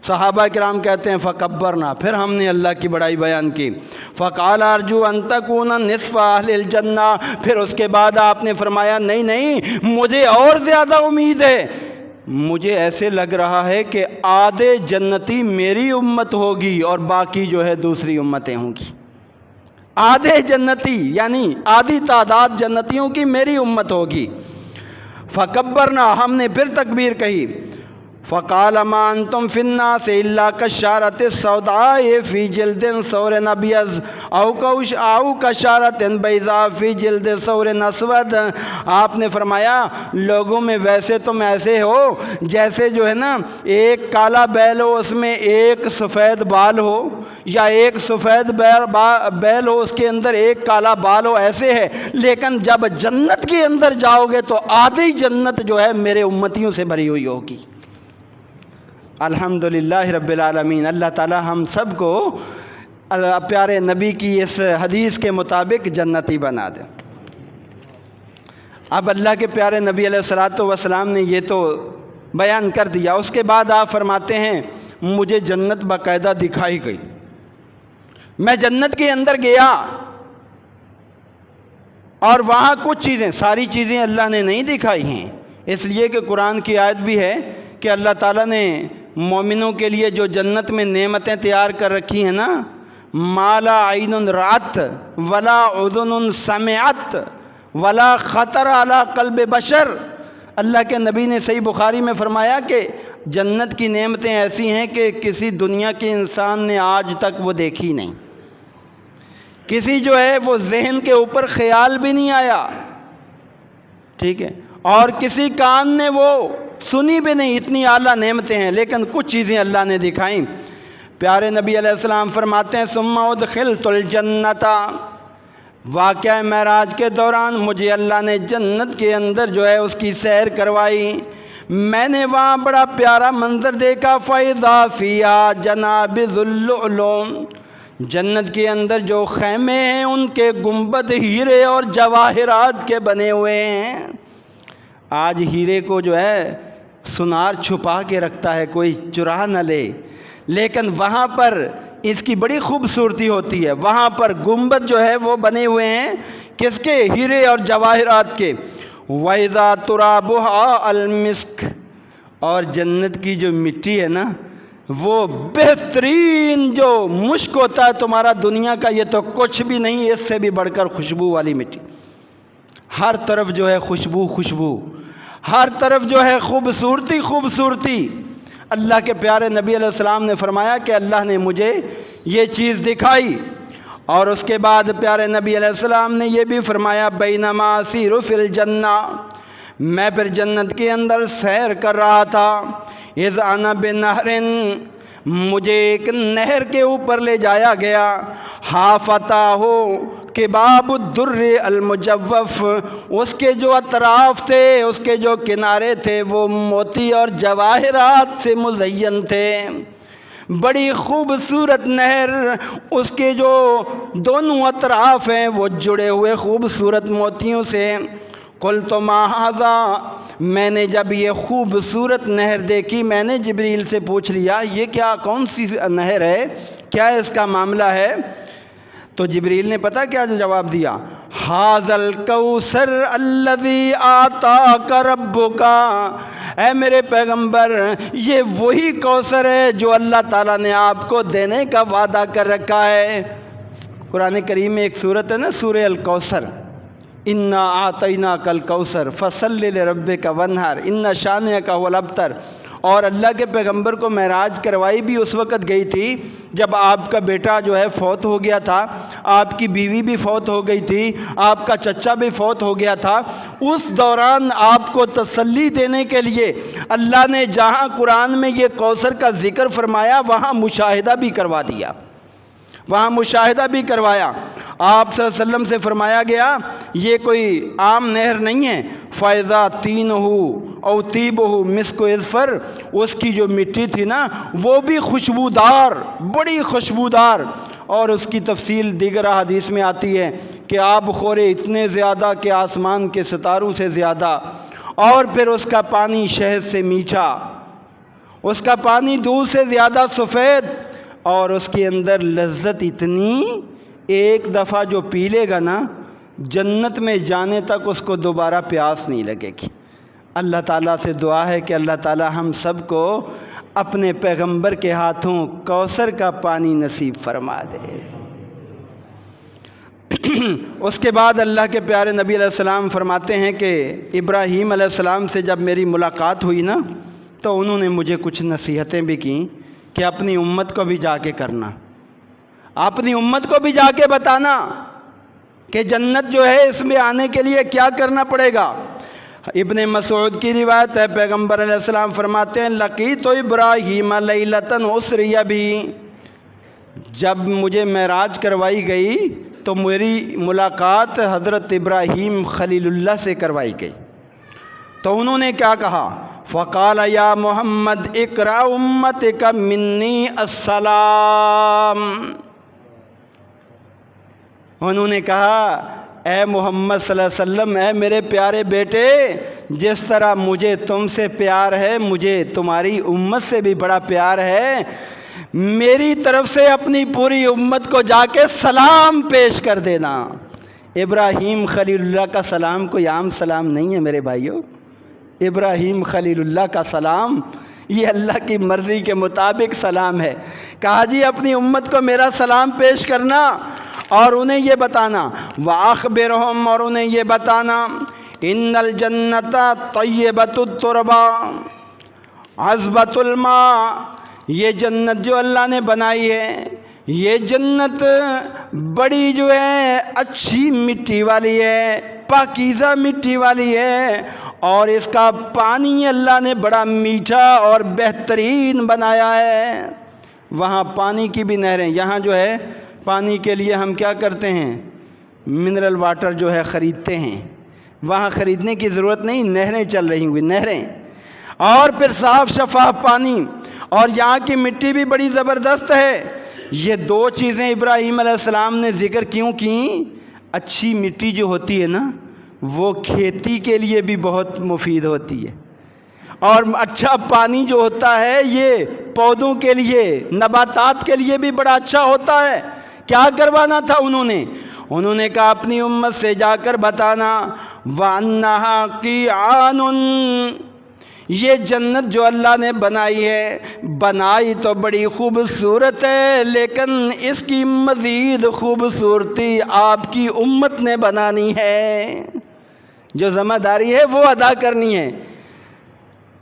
صحابہ کرام کہتے ہیں فکبرنا، پھر ہم نے اللہ کی بڑائی بیان کی۔ فقال ارجو ان تکون نصف اہل الجنہ، پھر اس کے بعد آپ نے فرمایا نہیں نہیں مجھے اور زیادہ امید ہے، مجھے ایسے لگ رہا ہے کہ آدھے جنتی میری امت ہوگی اور باقی جو ہے دوسری امتیں ہوں گی۔ آدھے جنتی یعنی آدھی تعداد جنتیوں کی میری امت ہوگی۔ فکبرنا، ہم نے پھر تکبیر کہی۔ فقال ما انتم فی الناس الا کالشارۃ السوداء فی جلد ثور ابیض او کالشارۃ بیضاء فی جلد ثور اسود، آپ نے فرمایا لوگوں میں ویسے تم ایسے ہو جیسے جو ہے نا ایک کالا بیل ہو اس میں ایک سفید بال ہو، یا ایک سفید بیل ہو اس کے اندر ایک کالا بال ہو، ایسے ہے، لیکن جب جنت کے اندر جاؤ گے تو آدھی جنت جو ہے میرے امتیوں سے بھری ہوئی ہوگی۔ الحمدللہ رب العالمین، اللہ تعالی ہم سب کو پیارے نبی کی اس حدیث کے مطابق جنتی بنا دے۔ اب اللہ کے پیارے نبی علیہ الصلوۃ والسلام نے یہ تو بیان کر دیا۔ اس کے بعد آپ فرماتے ہیں مجھے جنت باقاعدہ دکھائی گئی، میں جنت کے اندر گیا اور وہاں کچھ چیزیں، ساری چیزیں اللہ نے نہیں دکھائی ہیں، اس لیے کہ قرآن کی آیت بھی ہے کہ اللہ تعالیٰ نے مومنوں کے لیے جو جنت میں نعمتیں تیار کر رکھی ہیں نا، ما لا عین رأت ولا اذن سمعت ولا خطر علی قلب بشر، اللہ کے نبی نے صحیح بخاری میں فرمایا کہ جنت کی نعمتیں ایسی ہیں کہ کسی دنیا کے انسان نے آج تک وہ دیکھی نہیں، کسی جو ہے وہ ذہن کے اوپر خیال بھی نہیں آیا، ٹھیک ہے، اور کسی کان نے وہ سنی بھی نہیں، اتنی اعلیٰ نعمتیں ہیں، لیکن کچھ چیزیں اللہ نے دکھائیں۔ پیارے نبی علیہ السلام فرماتے ہیں ثم ادخلت الجنت، واقعہ معراج کے دوران مجھے اللہ نے جنت کے اندر جو ہے اس کی سیر کروائی، میں نے وہاں بڑا پیارا منظر دیکھا، فَإِذَا فِيهَا جَنَابِذُ اللُّؤْلُؤِ، جنت کے اندر جو خیمے ہیں ان کے گنبد ہیرے اور جواہرات کے بنے ہوئے ہیں۔ آج ہیرے کو جو ہے سنار چھپا کے رکھتا ہے، کوئی چرا نہ لے، لیکن وہاں پر اس کی بڑی خوبصورتی ہوتی ہے، وہاں پر گنبد جو ہے وہ بنے ہوئے ہیں کس کے؟ ہیرے اور جواہرات کے۔ وَإِذَا تُرَابُهَا الْمِسْكِ، اور جنت کی جو مٹی ہے نا وہ بہترین جو مشک ہوتا ہے تمہارا دنیا کا، یہ تو کچھ بھی نہیں، اس سے بھی بڑھ کر خوشبو والی مٹی، ہر طرف جو ہے خوشبو خوشبو، ہر طرف جو ہے خوبصورتی خوبصورتی۔ اللہ کے پیارے نبی علیہ السلام نے فرمایا کہ اللہ نے مجھے یہ چیز دکھائی، اور اس کے بعد پیارے نبی علیہ السلام نے یہ بھی فرمایا بینما اسیر فی الجنہ، میں پھر جنت کے اندر سیر کر رہا تھا، اذ انا بنہر، مجھے ایک نہر کے اوپر لے جایا گیا، حافتاہ کباب الدر المجوف، اس کے جو اطراف تھے، اس کے جو کنارے تھے وہ موتی اور جواہرات سے مزین تھے، بڑی خوبصورت نہر، اس کے جو دونوں اطراف ہیں وہ جڑے ہوئے خوبصورت موتیوں سے۔ قلت ما ھذا، میں نے جب یہ خوبصورت نہر دیکھی میں نے جبریل سے پوچھ لیا یہ کیا، کون سی نہر ہے، کیا اس کا معاملہ ہے؟ تو جبریل نے پتہ کیا جواب دیا، ھذا الکوثر الذی آتاک ربک، اے میرے پیغمبر یہ وہی کوثر ہے جو اللہ تعالیٰ نے آپ کو دینے کا وعدہ کر رکھا ہے۔ قرآن کریم میں ایک سورت ہے نا، سورہ الکوثر، انا اعطیناک الکوثر فصلی لربک وانحر ان شانئک ھو الابتر، اور اللہ کے پیغمبر کو معراج کروائی بھی اس وقت گئی تھی جب آپ کا بیٹا جو ہے فوت ہو گیا تھا، آپ کی بیوی بھی فوت ہو گئی تھی، آپ کا چچا بھی فوت ہو گیا تھا، اس دوران آپ کو تسلی دینے کے لیے اللہ نے جہاں قرآن میں یہ کوثر کا ذکر فرمایا وہاں مشاہدہ بھی کروا دیا، وہاں مشاہدہ بھی کروایا۔ آپ صلی اللہ علیہ وسلم سے فرمایا گیا یہ کوئی عام نہر نہیں ہے، فائزہ تین ہو او تیب ہو مسک و اظفر، اس کی جو مٹی تھی نا وہ بھی خوشبودار، بڑی خوشبودار، اور اس کی تفصیل دیگر حدیث میں آتی ہے کہ آب خورے اتنے زیادہ کہ آسمان کے ستاروں سے زیادہ، اور پھر اس کا پانی شہد سے میٹھا، اس کا پانی دودھ سے زیادہ سفید، اور اس کے اندر لذت اتنی، ایک دفعہ جو پی لے گا نا جنت میں جانے تک اس کو دوبارہ پیاس نہیں لگے گی۔ اللہ تعالیٰ سے دعا ہے کہ اللہ تعالیٰ ہم سب کو اپنے پیغمبر کے ہاتھوں کوثر کا پانی نصیب فرما دے۔ اس کے بعد اللہ کے پیارے نبی علیہ السلام فرماتے ہیں کہ ابراہیم علیہ السلام سے جب میری ملاقات ہوئی نا تو انہوں نے مجھے کچھ نصیحتیں بھی کیں کہ اپنی امت کو بھی جا کے کرنا، اپنی امت کو بھی جا کے بتانا کہ جنت جو ہے اس میں آنے کے لیے کیا کرنا پڑے گا۔ ابن مسعود کی روایت ہے، پیغمبر علیہ السلام فرماتے ہیں لقیت ابراہیم لیلۃ اسری بی، جب مجھے معراج کروائی گئی تو میری ملاقات حضرت ابراہیم خلیل اللہ سے کروائی گئی، تو انہوں نے کیا کہا، فقال یا محمد اقرأ امتک منی السلام، انہوں نے کہا اے محمد صلی اللہ علیہ وسلم، اے میرے پیارے بیٹے جس طرح مجھے تم سے پیار ہے مجھے تمہاری امت سے بھی بڑا پیار ہے، میری طرف سے اپنی پوری امت کو جا کے سلام پیش کر دینا۔ ابراہیم خلیل اللہ کا سلام کوئی عام سلام نہیں ہے میرے بھائیوں۔ ابراہیم خلیل اللہ کا سلام یہ اللہ کی مرضی کے مطابق سلام ہے۔ کہا جی اپنی امت کو میرا سلام پیش کرنا اور انہیں یہ بتانا، وَأَخْبِرْهُمْ، اور انہیں یہ بتانا، إِنَّ الْجَنَّةَ طَيِّبَةُ التُّرْبَةِ عَذْبَةُ الْمَاءِ، یہ جنت جو اللہ نے بنائی ہے یہ جنت بڑی جو ہے اچھی مٹی والی ہے، پاکیزہ مٹی والی ہے، اور اس کا پانی اللہ نے بڑا میٹھا اور بہترین بنایا ہے۔ وہاں پانی کی بھی نہریں، یہاں جو ہے پانی کے لیے ہم کیا کرتے ہیں، منرل واٹر جو ہے خریدتے ہیں، وہاں خریدنے کی ضرورت نہیں، نہریں چل رہی ہوئی نہریں، اور پھر صاف شفاف پانی، اور یہاں کی مٹی بھی بڑی زبردست ہے۔ یہ دو چیزیں ابراہیم علیہ السلام نے ذکر کیوں کیں؟ اچھی مٹی جو ہوتی ہے نا وہ کھیتی کے لیے بھی بہت مفید ہوتی ہے، اور اچھا پانی جو ہوتا ہے یہ پودوں کے لیے، نباتات کے لیے بھی بڑا اچھا ہوتا ہے۔ کیا کروانا تھا انہوں نے کہا اپنی امت سے جا کر بتانا، وَأَنَّهَا قِيعَانٌ، یہ جنت جو اللہ نے بنائی ہے، بنائی تو بڑی خوبصورت ہے، لیکن اس کی مزید خوبصورتی آپ کی امت نے بنانی ہے۔ جو ذمہ داری ہے وہ ادا کرنی ہے،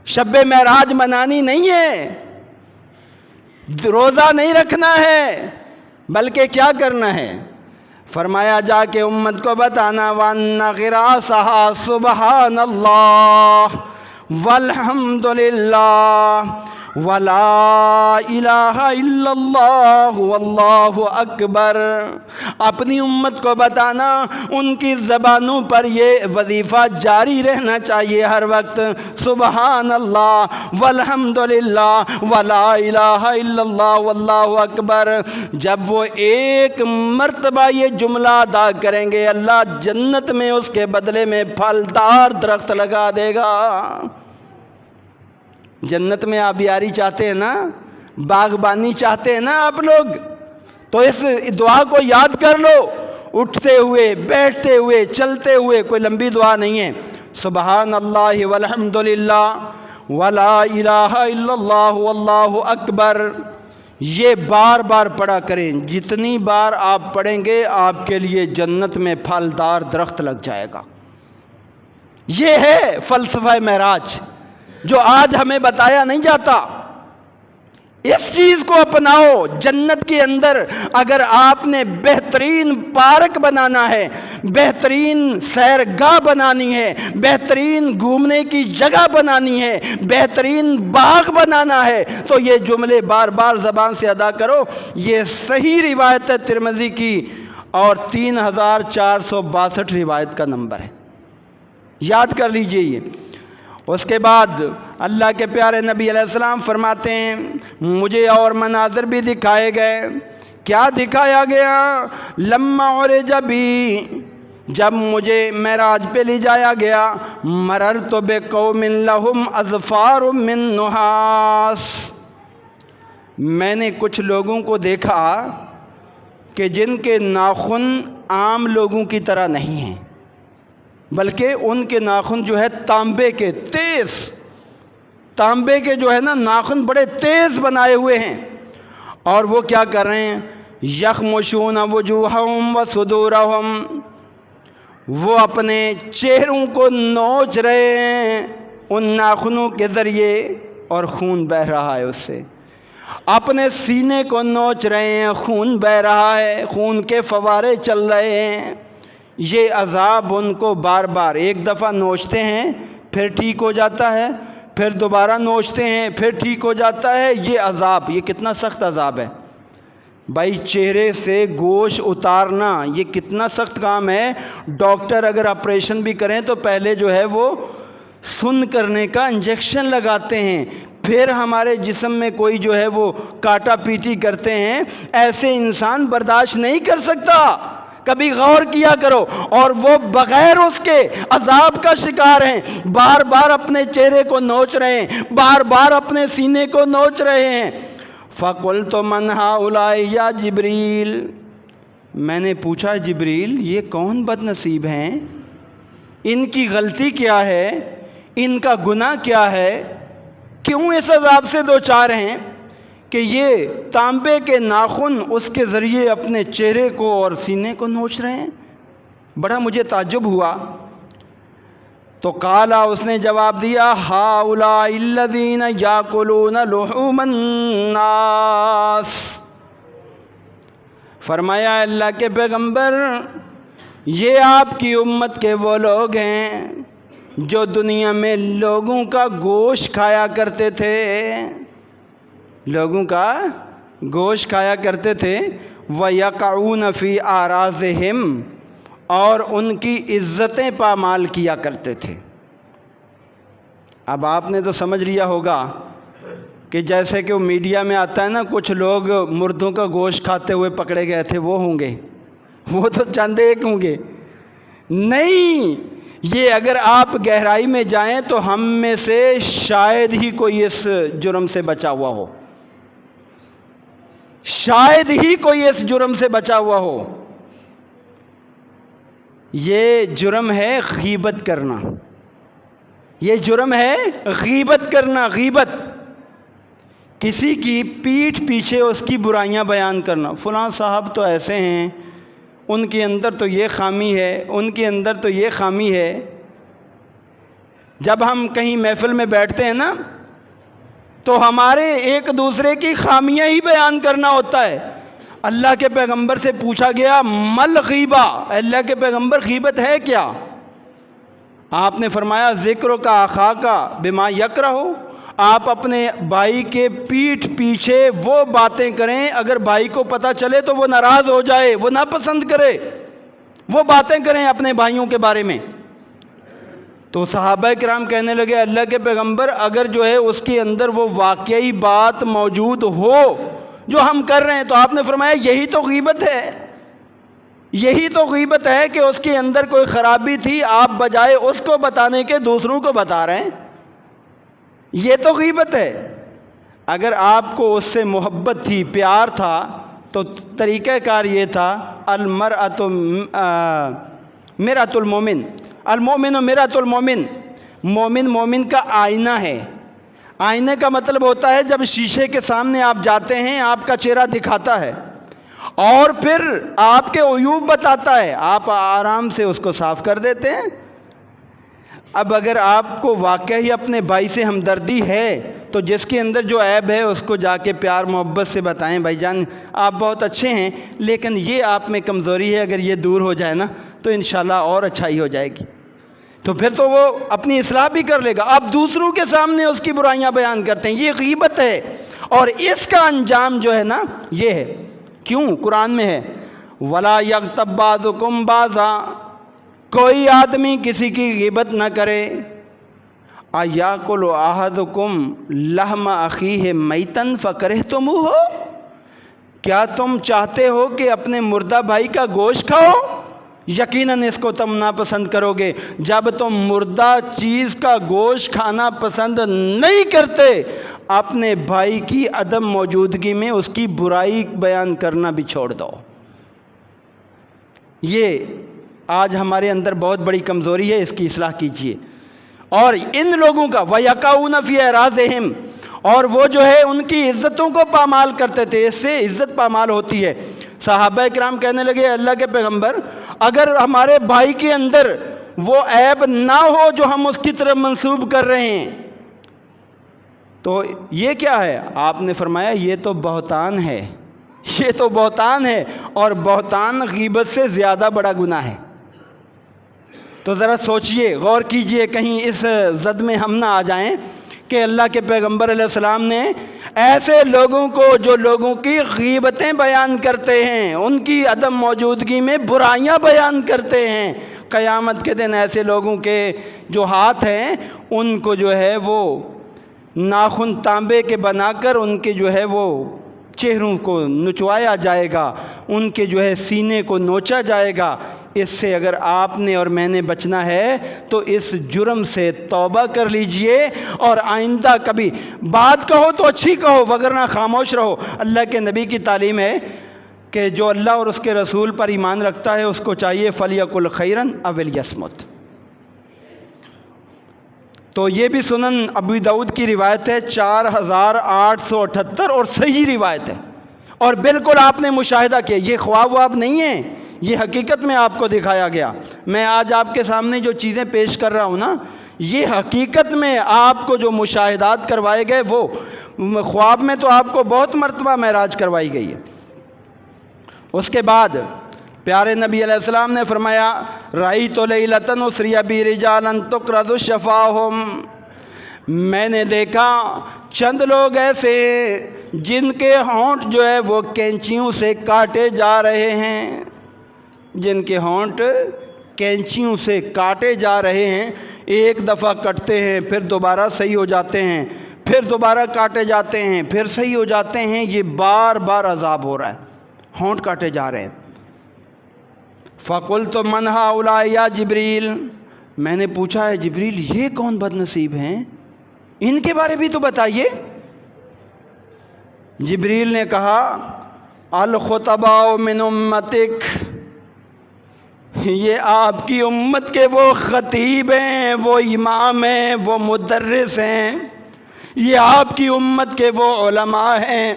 شب معراج منانی نہیں ہے، روزہ نہیں رکھنا ہے، بلکہ کیا کرنا ہے؟ فرمایا جا کے امت کو بتانا، وَأَنَّ غِرَاسَهَا سُبْحَانَ اللَّهِ والحمد للہ ولا الہ الا اللہ واللہ اکبر۔ اپنی امت کو بتانا ان کی زبانوں پر یہ وظیفہ جاری رہنا چاہیے ہر وقت، سبحان اللہ والحمد للہ ولا الہ الا اللہ واللہ اکبر۔ جب وہ ایک مرتبہ یہ جملہ ادا کریں گے اللہ جنت میں اس کے بدلے میں پھلدار درخت لگا دے گا۔ جنت میں آبیاری چاہتے ہیں نا، باغبانی چاہتے ہیں نا آپ لوگ، تو اس دعا کو یاد کر لو، اٹھتے ہوئے، بیٹھتے ہوئے، چلتے ہوئے، کوئی لمبی دعا نہیں ہے، سبحان اللہ والحمد للہ ولا الہ الا اللہ واللہ اکبر، یہ بار بار پڑھا کریں۔ جتنی بار آپ پڑھیں گے آپ کے لیے جنت میں پھلدار درخت لگ جائے گا۔ یہ ہے فلسفہ معراج جو آج ہمیں بتایا نہیں جاتا۔ اس چیز کو اپناؤ۔ جنت کے اندر اگر آپ نے بہترین پارک بنانا ہے، بہترین سیرگاہ بنانی ہے، بہترین گھومنے کی جگہ بنانی ہے، بہترین باغ بنانا ہے، تو یہ جملے بار بار زبان سے ادا کرو۔ یہ صحیح روایت ہے ترمذی کی، اور 3462 روایت کا نمبر ہے، یاد کر لیجئے یہ۔ اس کے بعد اللہ کے پیارے نبی علیہ السلام فرماتے ہیں مجھے اور مناظر بھی دکھائے گئے۔ کیا دکھایا گیا؟ لما عرج بی، جب مجھے معراج پہ لے جایا گیا، مررت بقوم لہم اظفار من نحاس، میں نے کچھ لوگوں کو دیکھا کہ جن کے ناخن عام لوگوں کی طرح نہیں ہیں، بلکہ ان کے ناخن جو ہے تانبے کے، تیز تانبے کے جو ہے نا ناخن بڑے تیز بنائے ہوئے ہیں، اور وہ کیا کر رہے ہیں؟ یخمشون وجوہہم وصدورہم، وہ اپنے چہروں کو نوچ رہے ہیں ان ناخنوں کے ذریعے، اور خون بہہ رہا ہے اس سے، اپنے سینے کو نوچ رہے ہیں، خون بہہ رہا ہے، خون کے فوارے چل رہے ہیں۔ یہ عذاب ان کو بار بار، ایک دفعہ نوچتے ہیں پھر ٹھیک ہو جاتا ہے، پھر دوبارہ نوچتے ہیں پھر ٹھیک ہو جاتا ہے۔ یہ عذاب، یہ کتنا سخت عذاب ہے بھائی، چہرے سے گوشت اتارنا یہ کتنا سخت کام ہے۔ ڈاکٹر اگر آپریشن بھی کریں تو پہلے جو ہے وہ سن کرنے کا انجیکشن لگاتے ہیں، پھر ہمارے جسم میں کوئی جو ہے وہ کاٹا پیٹی کرتے ہیں۔ ایسے انسان برداشت نہیں کر سکتا۔ کبھی غور کیا کرو، اور وہ بغیر اس کے عذاب کا شکار ہیں، بار بار اپنے چہرے کو نوچ رہے ہیں، بار بار اپنے سینے کو نوچ رہے ہیں۔ فَقُلْتُ مَنْ هَؤُلَاءِ یا جبریل، میں نے پوچھا جبریل یہ کون بد نصیب ہیں، ان کی غلطی کیا ہے، ان کا گناہ کیا ہے، کیوں اس عذاب سے دوچار ہیں کہ یہ تانبے کے ناخن اس کے ذریعے اپنے چہرے کو اور سینے کو نوچ رہے ہیں؟ بڑا مجھے تعجب ہوا۔ تو قالا، اس نے جواب دیا، ہؤلاء الذین یاکلون لحوم الناس، فرمایا اللہ کے پیغمبر یہ آپ کی امت کے وہ لوگ ہیں جو دنیا میں لوگوں کا گوشت کھایا کرتے تھے، لوگوں کا گوشت کھایا کرتے تھے، وَيَقَعُونَ فِي أَعْرَاضِهِمْ، اور ان کی عزتیں پامال کیا کرتے تھے۔ اب آپ نے تو سمجھ لیا ہوگا کہ جیسے کہ وہ میڈیا میں آتا ہے نا، کچھ لوگ مردوں کا گوشت کھاتے ہوئے پکڑے گئے تھے، وہ ہوں گے، وہ تو چند ایک ہوں گے، نہیں، یہ اگر آپ گہرائی میں جائیں تو ہم میں سے شاید ہی کوئی اس جرم سے بچا ہوا ہو، شاید ہی کوئی اس جرم سے بچا ہوا ہو۔ یہ جرم ہے غیبت کرنا، یہ جرم ہے غیبت کرنا، غیبت، کسی کی پیٹھ پیچھے اس کی برائیاں بیان کرنا، فلاں صاحب تو ایسے ہیں، ان کے اندر تو یہ خامی ہے، ان کے اندر تو یہ خامی ہے۔ جب ہم کہیں محفل میں بیٹھتے ہیں نا تو ہمارے ایک دوسرے کی خامیاں ہی بیان کرنا ہوتا ہے۔ اللہ کے پیغمبر سے پوچھا گیا مل غیبہ، اللہ کے پیغمبر غیبت ہے کیا؟ آپ نے فرمایا ذکر کا آخا کا بما یکرہ، آپ اپنے بھائی کے پیٹھ پیچھے وہ باتیں کریں اگر بھائی کو پتہ چلے تو وہ ناراض ہو جائے، وہ ناپسند کرے، وہ باتیں کریں اپنے بھائیوں کے بارے میں۔ تو صحابہ کرام کہنے لگے اللہ کے پیغمبر اگر جو ہے اس کے اندر وہ واقعی بات موجود ہو جو ہم کر رہے ہیں، تو آپ نے فرمایا یہی تو غیبت ہے، یہی تو غیبت ہے کہ اس کے اندر کوئی خرابی تھی، آپ بجائے اس کو بتانے کے دوسروں کو بتا رہے ہیں، یہ تو غیبت ہے۔ اگر آپ کو اس سے محبت تھی، پیار تھا، تو طریقہ کار یہ تھا المرأۃ مرآۃ المومن، المومن مرآۃ المومن، مومن مومن کا آئینہ ہے۔ آئینے کا مطلب ہوتا ہے جب شیشے کے سامنے آپ جاتے ہیں آپ کا چہرہ دکھاتا ہے اور پھر آپ کے عیوب بتاتا ہے، آپ آرام سے اس کو صاف کر دیتے ہیں۔ اب اگر آپ کو واقعی اپنے بھائی سے ہمدردی ہے تو جس کے اندر جو عیب ہے اس کو جا کے پیار محبت سے بتائیں، بھائی جان آپ بہت اچھے ہیں لیکن یہ آپ میں کمزوری ہے، اگر یہ دور ہو جائے نا تو انشاءاللہ اور اچھائی ہو جائے گی، تو پھر تو وہ اپنی اصلاح بھی کر لے گا۔ آپ دوسروں کے سامنے اس کی برائیاں بیان کرتے ہیں، یہ غیبت ہے، اور اس کا انجام جو ہے نا یہ ہے۔ کیوں؟ قرآن میں ہے وَلَا يَغْتَبْ بَعْضُكُمْ بَعْضًا، کوئی آدمی کسی کی غیبت نہ کرے۔ أَيَأْكُلُ أَحَدُكُمْ لَحْمَ أَخِيهِ مَيْتًا فَكَرِهْتُمُوهُ، کیا تم چاہتے ہو کہ اپنے مردہ بھائی کا گوشت کھاؤ؟ یقیناً اس کو تم ناپسند کرو گے۔ جب تم مردہ چیز کا گوشت کھانا پسند نہیں کرتے، اپنے بھائی کی عدم موجودگی میں اس کی برائی بیان کرنا بھی چھوڑ دو۔ یہ آج ہمارے اندر بہت بڑی کمزوری ہے، اس کی اصلاح کیجیے۔ اور ان لوگوں کا وَيَقَعُونَ فِي أَعْرَاضِهِمْ، اور وہ جو ہے ان کی عزتوں کو پامال کرتے تھے، اس سے عزت پامال ہوتی ہے۔ صحابہ کرام کہنے لگے اللہ کے پیغمبر اگر ہمارے بھائی کے اندر وہ عیب نہ ہو جو ہم اس کی طرف منسوب کر رہے ہیں تو یہ کیا ہے؟ آپ نے فرمایا یہ تو بہتان ہے، یہ تو بہتان ہے، اور بہتان غیبت سے زیادہ بڑا گناہ ہے۔ تو ذرا سوچئے، غور کیجئے، کہیں اس زد میں ہم نہ آ جائیں کہ اللہ کے پیغمبر علیہ السلام نے ایسے لوگوں کو جو لوگوں کی غیبتیں بیان کرتے ہیں، ان کی عدم موجودگی میں برائیاں بیان کرتے ہیں، قیامت کے دن ایسے لوگوں کے جو ہاتھ ہیں ان کو جو ہے وہ ناخن تانبے کے بنا کر ان کے جو ہے وہ چہروں کو نچوایا جائے گا، ان کے جو ہے سینے کو نوچا جائے گا۔ اس سے اگر آپ نے اور میں نے بچنا ہے تو اس جرم سے توبہ کر لیجئے، اور آئندہ کبھی بات کہو تو اچھی کہو، وگرنہ خاموش رہو۔ اللہ کے نبی کی تعلیم ہے کہ جو اللہ اور اس کے رسول پر ایمان رکھتا ہے اس کو چاہیے فَلْيَقُلْ خَيْرًا أَوْ لْيَصْمُتْ۔ تو یہ بھی سنن ابو داؤد کی روایت ہے 4878 اور صحیح روایت ہے، اور بالکل آپ نے مشاہدہ کیا، یہ خواب نہیں ہیں، یہ حقیقت میں آپ کو دکھایا گیا۔ میں آج آپ کے سامنے جو چیزیں پیش کر رہا ہوں نا، یہ حقیقت میں آپ کو جو مشاہدات کروائے گئے، وہ خواب میں تو آپ کو بہت مرتبہ معراج کروائی گئی ہے۔ اس کے بعد پیارے نبی علیہ السلام نے فرمایا رأیت لیلۃ اسری بی رجالا تقرض شفاہم، میں نے دیکھا چند لوگ ایسے جن کے ہونٹ جو ہے وہ کینچیوں سے کاٹے جا رہے ہیں، جن کے ہونٹ کینچیوں سے کاٹے جا رہے ہیں، ایک دفعہ کٹتے ہیں پھر دوبارہ صحیح ہو جاتے ہیں، پھر دوبارہ کاٹے جاتے ہیں، پھر صحیح ہو جاتے ہیں، یہ بار بار عذاب ہو رہا ہے، ہونٹ کاٹے جا رہے ہیں۔ فَقُلْتُ مَنْ هَؤُلَاءِ يَا جبریل، میں نے پوچھا ہے جبریل یہ کون بد نصیب ہیں، ان کے بارے بھی تو بتائیے۔ جبریل نے کہا الخطباء من امتک، یہ آپ کی امت کے وہ خطیب ہیں، وہ امام ہیں، وہ مدرس ہیں، یہ آپ کی امت کے وہ علماء ہیں۔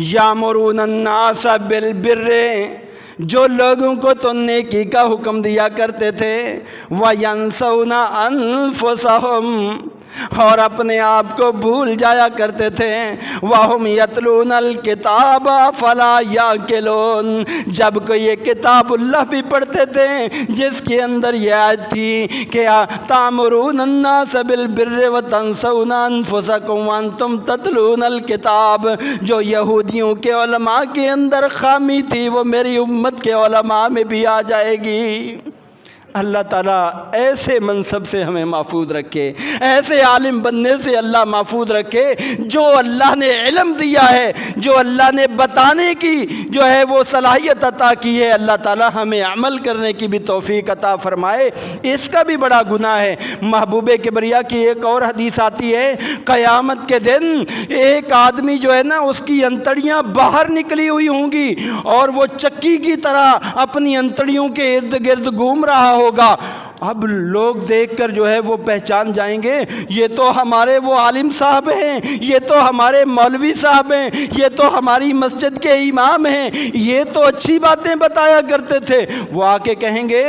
یامرون الناس بالبر، جو لوگوں کو تو نیکی کا حکم دیا کرتے تھے، وَيَنْسَوْنَ أَنفُسَهُمْ، اور اپنے آپ کو بھول جایا کرتے تھے، وَهُمْ يَتْلُونَ الْكِتَابَ فَلَا يَعْقِلُونَ، جب کہ یہ کتاب اللہ بھی پڑھتے تھے جس کے اندر یہ آیت تھی کہ تَأْمُرُونَ النَّاسَ بِالْبِرِّ وَتَنْسَوْنَ أَنفُسَكُمْ وَأَنْتُمْ تَتْلُونَ الْكِتَابَ، جو یہودیوں کے علماء کے اندر خامی تھی وہ میری امت کے علماء میں بھی آ جائے گی۔ اللہ تعالیٰ ایسے منصب سے ہمیں محفوظ رکھے، ایسے عالم بننے سے اللہ محفوظ رکھے، جو اللہ نے علم دیا ہے، جو اللہ نے بتانے کی جو ہے وہ صلاحیت عطا کی ہے، اللہ تعالیٰ ہمیں عمل کرنے کی بھی توفیق عطا فرمائے۔ اس کا بھی بڑا گناہ ہے۔ محبوب کبریا کی ایک اور حدیث آتی ہے، قیامت کے دن ایک آدمی جو ہے نا اس کی انتڑیاں باہر نکلی ہوئی ہوں گی اور وہ چکی کی طرح اپنی انتڑیوں کے ارد گرد گھوم رہا ہوگا۔ اب لوگ دیکھ کر جو ہے وہ پہچان جائیں گے یہ تو ہمارے وہ عالم صاحب ہیں، یہ تو ہمارے مولوی صاحب ہیں، یہ تو ہماری مسجد کے امام ہیں، یہ تو اچھی باتیں بتایا کرتے تھے۔ وہ آ کے کہیں گے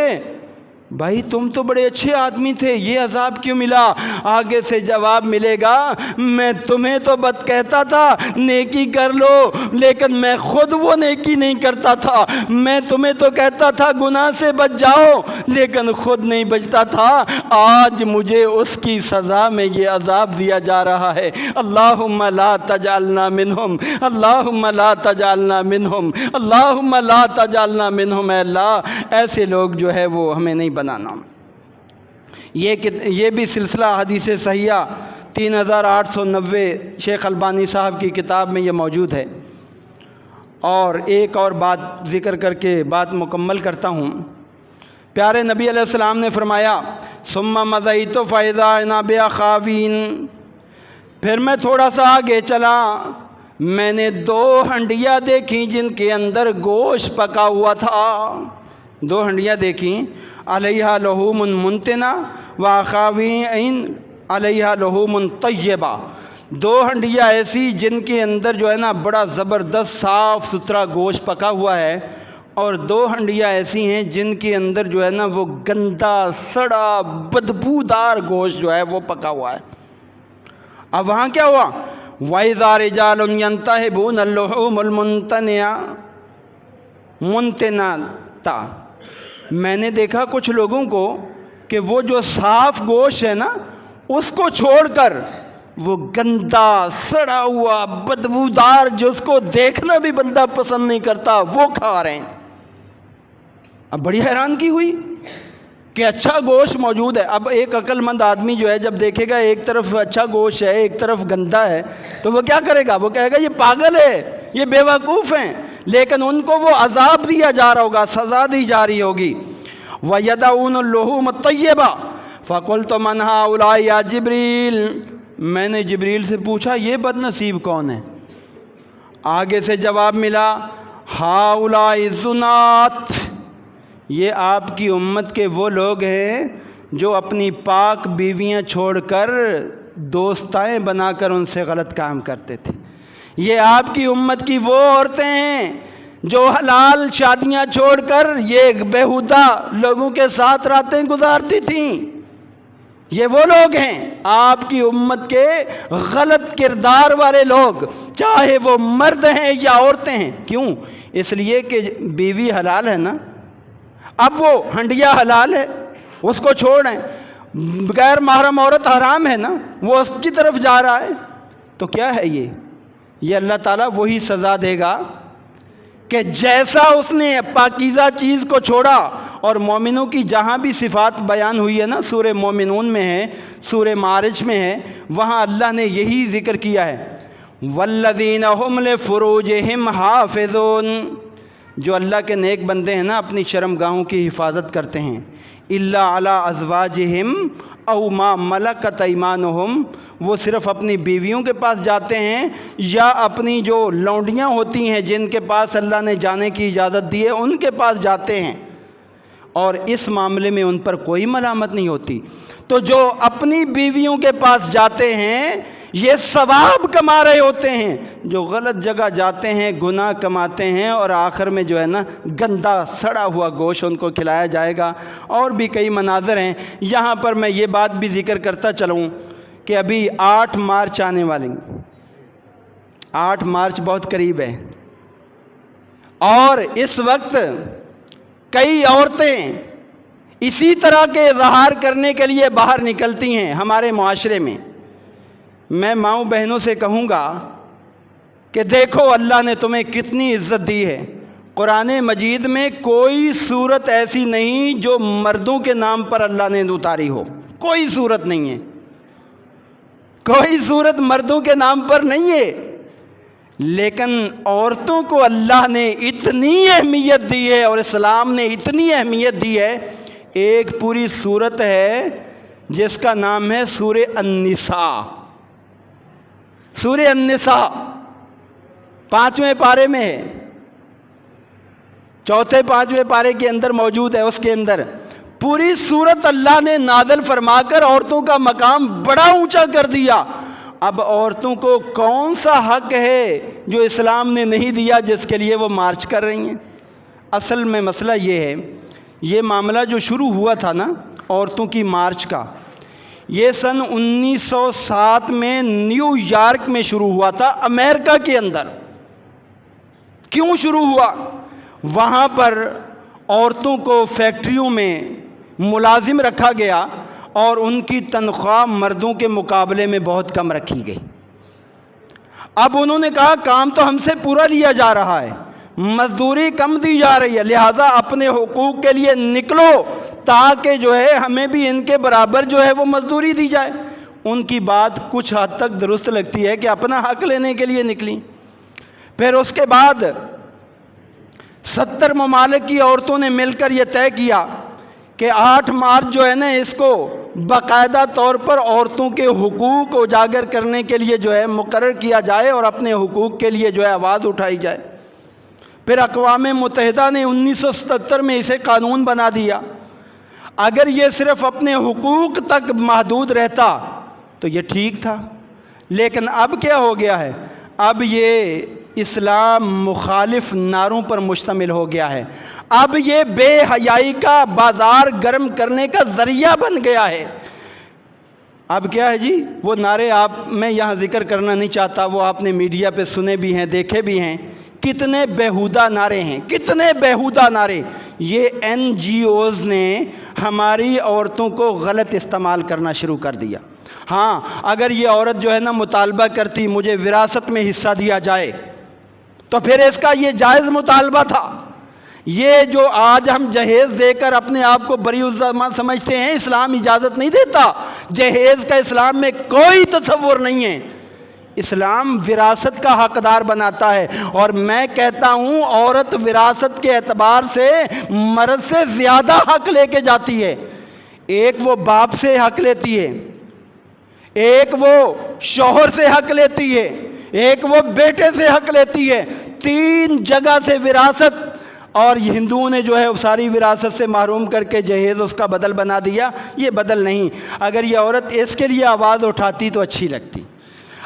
بھائی تم تو بڑے اچھے آدمی تھے، یہ عذاب کیوں ملا؟ آگے سے جواب ملے گا میں تمہیں تو بد کہتا تھا نیکی کر لو، لیکن میں خود وہ نیکی نہیں کرتا تھا۔ میں تمہیں تو کہتا تھا گناہ سے بچ جاؤ، لیکن خود نہیں بچتا تھا۔ آج مجھے اس کی سزا میں یہ عذاب دیا جا رہا ہے۔ اللہم لا تجعلنا منہم، اللہم لا تجعلنا منہم، اللہم لا تجعلنا منہم۔ اے اللہ ایسے لوگ جو ہے وہ ہمیں نہیں بنانا۔ یہ بھی سلسلہ حدیث صحیحہ 3890 شیخ البانی صاحب کی کتاب میں یہ موجود ہے۔ اور ایک اور بات ذکر کر کے بات مکمل کرتا ہوں۔ پیارے نبی علیہ السلام نے فرمایا ثم مضیت فاذا انا بأخاوین، پھر میں تھوڑا سا آگے چلا، میں نے 2 ہنڈیاں دیکھیں جن کے اندر گوشت پکا ہوا تھا۔ 2 ہنڈیاں دیکھیں، علیہا لحوم منتنہ وأخاوین علیہا لحوم طیبہ۔ 2 ہنڈیاں ایسی جن کے اندر جو ہے نا بڑا زبردست صاف ستھرا گوشت پکا ہوا ہے، اور 2 ہنڈیاں ایسی ہیں جن کے اندر جو ہے نا وہ گندا سڑا بدبودار گوشت جو ہے وہ پکا ہوا ہے۔ اب وہاں کیا ہوا؟ وَإِذَا رِجَالٌ يَنْتَهِبُونَ اللُّحُومَ الْمُنْتَنَةَ، میں نے دیکھا کچھ لوگوں کو کہ وہ جو صاف گوشت ہے نا اس کو چھوڑ کر وہ گندا سڑا ہوا بدبودار جس کو دیکھنا بھی بندہ پسند نہیں کرتا وہ کھا رہے ہیں۔ اب بڑی حیرانگی ہوئی کہ اچھا گوشت موجود ہے. اب ایک عقل مند آدمی جو ہے جب دیکھے گا ایک طرف اچھا گوشت ہے ایک طرف گندا ہے تو وہ کیا کرے گا؟ وہ کہے گا یہ پاگل ہے، یہ بے وقوف ہیں. لیکن ان کو وہ عذاب دیا جا رہا ہوگا، سزا دی جا رہی ہوگی. وَيَدَعُونَ اللُّحُومَ الطَّيِّبَةَ فَقُلْتُ مَنْ هَٰؤُلَاءِ يَا جِبْرِيلُ، میں نے جبریل سے پوچھا یہ بد نصیب کون ہے؟ آگے سے جواب ملا ہَٰؤُلَاءِ الزُّنَاتُ، یہ آپ کی امت کے وہ لوگ ہیں جو اپنی پاک بیویاں چھوڑ کر دوستائیں بنا کر ان سے غلط کام کرتے تھے. یہ آپ کی امت کی وہ عورتیں ہیں جو حلال شادیاں چھوڑ کر یہ بیہودہ لوگوں کے ساتھ راتیں گزارتی تھیں. یہ وہ لوگ ہیں آپ کی امت کے غلط کردار والے لوگ، چاہے وہ مرد ہیں یا عورتیں ہیں. کیوں؟ اس لیے کہ بیوی حلال ہے نا. اب وہ ہنڈیا حلال ہے، اس کو چھوڑیں. غیر محرم عورت حرام ہے نا، وہ اس کی طرف جا رہا ہے. تو کیا ہے یہ اللہ تعالیٰ وہی سزا دے گا کہ جیسا اس نے پاکیزہ چیز کو چھوڑا. اور مومنوں کی جہاں بھی صفات بیان ہوئی ہے نا، سورہ مومنون میں ہے، سورہ معارج میں ہے، وہاں اللہ نے یہی ذکر کیا ہے والذین هم لفروجہم حافظون. جو اللہ کے نیک بندے ہیں نا اپنی شرم گاہوں کی حفاظت کرتے ہیں. الا علی ازواجہم او ما ملکت ایمانہم، وہ صرف اپنی بیویوں کے پاس جاتے ہیں یا اپنی جو لونڈیاں ہوتی ہیں جن کے پاس اللہ نے جانے کی اجازت دی ہے ان کے پاس جاتے ہیں، اور اس معاملے میں ان پر کوئی ملامت نہیں ہوتی. تو جو اپنی بیویوں کے پاس جاتے ہیں یہ ثواب کما رہے ہوتے ہیں، جو غلط جگہ جاتے ہیں گناہ کماتے ہیں، اور آخر میں جو ہے نا گندا سڑا ہوا گوشت ان کو کھلایا جائے گا. اور بھی کئی مناظر ہیں. یہاں پر میں یہ بات بھی ذکر کرتا چلوں کہ ابھی 8 مارچ آنے والی، 8 مارچ بہت قریب ہے، اور اس وقت کئی عورتیں اسی طرح کے اظہار کرنے کے لیے باہر نکلتی ہیں ہمارے معاشرے میں. میں ماؤں بہنوں سے کہوں گا کہ دیکھو اللہ نے تمہیں کتنی عزت دی ہے. قرآن مجید میں کوئی صورت ایسی نہیں جو مردوں کے نام پر اللہ نے اتاری ہو. کوئی صورت نہیں ہے، کوئی صورت مردوں کے نام پر نہیں ہے. لیکن عورتوں کو اللہ نے اتنی اہمیت دی ہے اور اسلام نے اتنی اہمیت دی ہے. ایک پوری صورت ہے جس کا نام ہے سورہ النساء. سورہ النساء 5ویں پارے میں ہے، 4 5ویں پارے کے اندر موجود ہے. اس کے اندر پوری صورت اللہ نے نازل فرما کر عورتوں کا مقام بڑا اونچا کر دیا. اب عورتوں کو کون سا حق ہے جو اسلام نے نہیں دیا جس کے لیے وہ مارچ کر رہی ہیں؟ اصل میں مسئلہ یہ ہے، یہ معاملہ جو شروع ہوا تھا نا عورتوں کی مارچ کا، یہ سن 1907 میں نیو یارک میں شروع ہوا تھا، امریکہ کے اندر. کیوں شروع ہوا؟ وہاں پر عورتوں کو فیکٹریوں میں ملازم رکھا گیا اور ان کی تنخواہ مردوں کے مقابلے میں بہت کم رکھی گئی. اب انہوں نے کہا کام تو ہم سے پورا لیا جا رہا ہے، مزدوری کم دی جا رہی ہے، لہٰذا اپنے حقوق کے لیے نکلو تاکہ جو ہے ہمیں بھی ان کے برابر جو ہے وہ مزدوری دی جائے. ان کی بات کچھ حد تک درست لگتی ہے کہ اپنا حق لینے کے لیے نکلی. پھر اس کے بعد 70 ممالک کی عورتوں نے مل کر یہ طے کیا کہ 8 مارچ جو ہے نا اس کو باقاعدہ طور پر عورتوں کے حقوق اجاگر کرنے کے لیے جو ہے مقرر کیا جائے اور اپنے حقوق کے لیے جو ہے آواز اٹھائی جائے. پھر اقوام متحدہ نے 1977 میں اسے قانون بنا دیا. اگر یہ صرف اپنے حقوق تک محدود رہتا تو یہ ٹھیک تھا، لیکن اب کیا ہو گیا ہے؟ اب یہ اسلام مخالف نعروں پر مشتمل ہو گیا ہے. اب یہ بے حیائی کا بازار گرم کرنے کا ذریعہ بن گیا ہے. اب کیا ہے جی وہ نعرے میں یہاں ذکر کرنا نہیں چاہتا، وہ آپ نے میڈیا پہ سنے بھی ہیں دیکھے بھی ہیں. کتنے بیہودہ نعرے ہیں، کتنے بیہودہ نعرے. یہ NGOs نے ہماری عورتوں کو غلط استعمال کرنا شروع کر دیا. ہاں اگر یہ عورت جو ہے نا مطالبہ کرتی مجھے وراثت میں حصہ دیا جائے تو پھر اس کا یہ جائز مطالبہ تھا. یہ جو آج ہم جہیز دے کر اپنے آپ کو بری الزامہ سمجھتے ہیں، اسلام اجازت نہیں دیتا۔ جہیز کا اسلام میں کوئی تصور نہیں ہے۔ اسلام وراثت کا حقدار بناتا ہے، اور میں کہتا ہوں عورت وراثت کے اعتبار سے مرد سے زیادہ حق لے کے جاتی ہے۔ ایک وہ باپ سے حق لیتی ہے، ایک وہ شوہر سے حق لیتی ہے، ایک وہ بیٹے سے حق لیتی ہے، 3 جگہ سے وراثت۔ اور ہندوؤں نے جو ہے ساری وراثت سے محروم کر کے جہیز اس کا بدل بنا دیا۔ یہ بدل نہیں۔ اگر یہ عورت اس کے لیے آواز اٹھاتی تو اچھی لگتی۔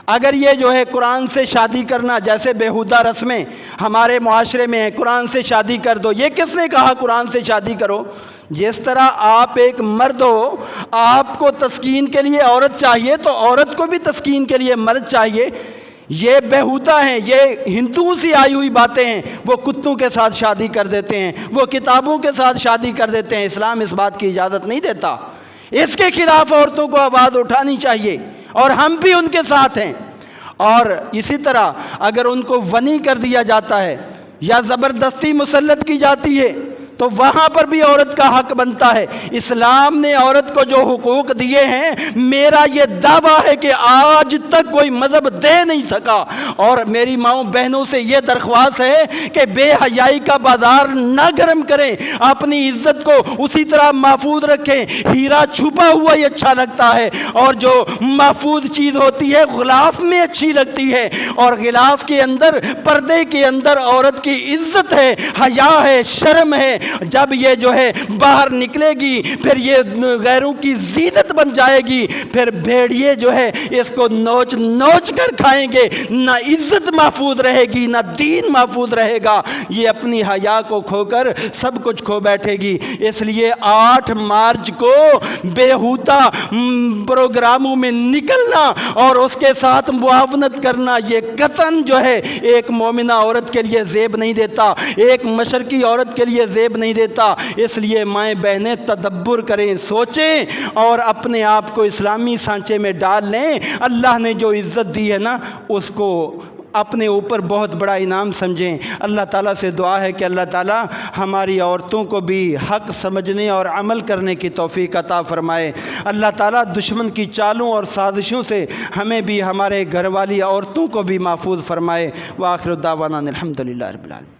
اگر یہ جو ہے قرآن سے شادی کرنا، جیسے بیہودہ رسمیں ہمارے معاشرے میں ہیں، قرآن سے شادی کر دو، یہ کس نے کہا قرآن سے شادی کرو؟ جس طرح آپ ایک مرد ہو، آپ کو تسکین کے لیے عورت چاہیے، تو عورت کو بھی تسکین کے لیے مرد چاہیے۔ یہ بیہودہ ہیں، یہ ہندوؤں سے آئی ہوئی باتیں ہیں۔ وہ کتوں کے ساتھ شادی کر دیتے ہیں، وہ کتابوں کے ساتھ شادی کر دیتے ہیں۔ اسلام اس بات کی اجازت نہیں دیتا۔ اس کے خلاف عورتوں کو آواز اٹھانی چاہیے، اور ہم بھی ان کے ساتھ ہیں۔ اور اسی طرح اگر ان کو ونی کر دیا جاتا ہے یا زبردستی مسلط کی جاتی ہے، تو وہاں پر بھی عورت کا حق بنتا ہے۔ اسلام نے عورت کو جو حقوق دیے ہیں، میرا یہ دعویٰ ہے کہ آج تک کوئی مذہب دے نہیں سکا۔ اور میری ماؤں بہنوں سے یہ درخواست ہے کہ بے حیائی کا بازار نہ گرم کریں، اپنی عزت کو اسی طرح محفوظ رکھیں۔ ہیرا چھپا ہوا ہی اچھا لگتا ہے، اور جو محفوظ چیز ہوتی ہے غلاف میں اچھی لگتی ہے، اور غلاف کے اندر، پردے کے اندر عورت کی عزت ہے، حیا ہے، شرم ہے۔ جب یہ جو ہے باہر نکلے گی، پھر یہ غیروں کی زینت بن جائے گی، پھر بھیڑیے جو ہے اس کو نوچ نوچ کر کھائیں گے۔ نہ عزت محفوظ رہے گی، نہ دین محفوظ رہے گا۔ یہ اپنی حیا کو کھو کر سب کچھ کھو بیٹھے گی۔ اس لیے 8 مارچ کو بیہودہ پروگراموں میں نکلنا اور اس کے ساتھ معاونت کرنا، یہ قطعاً جو ہے ایک مومنہ عورت کے لیے زیب نہیں دیتا، ایک مشرقی عورت کے لیے زیب نہیں دیتا۔ اس لیے مائیں بہنیں تدبر کریں، سوچیں، اور اپنے آپ کو اسلامی سانچے میں ڈال لیں۔ اللہ نے جو عزت دی ہے نا، اس کو اپنے اوپر بہت بڑا انعام سمجھیں۔ اللہ تعالیٰ سے دعا ہے کہ اللہ تعالیٰ ہماری عورتوں کو بھی حق سمجھنے اور عمل کرنے کی توفیق عطا فرمائے۔ اللہ تعالیٰ دشمن کی چالوں اور سازشوں سے ہمیں بھی، ہمارے گھر والی عورتوں کو بھی محفوظ فرمائے۔ وآخر دعوانا الحمدللہ رب العالمین۔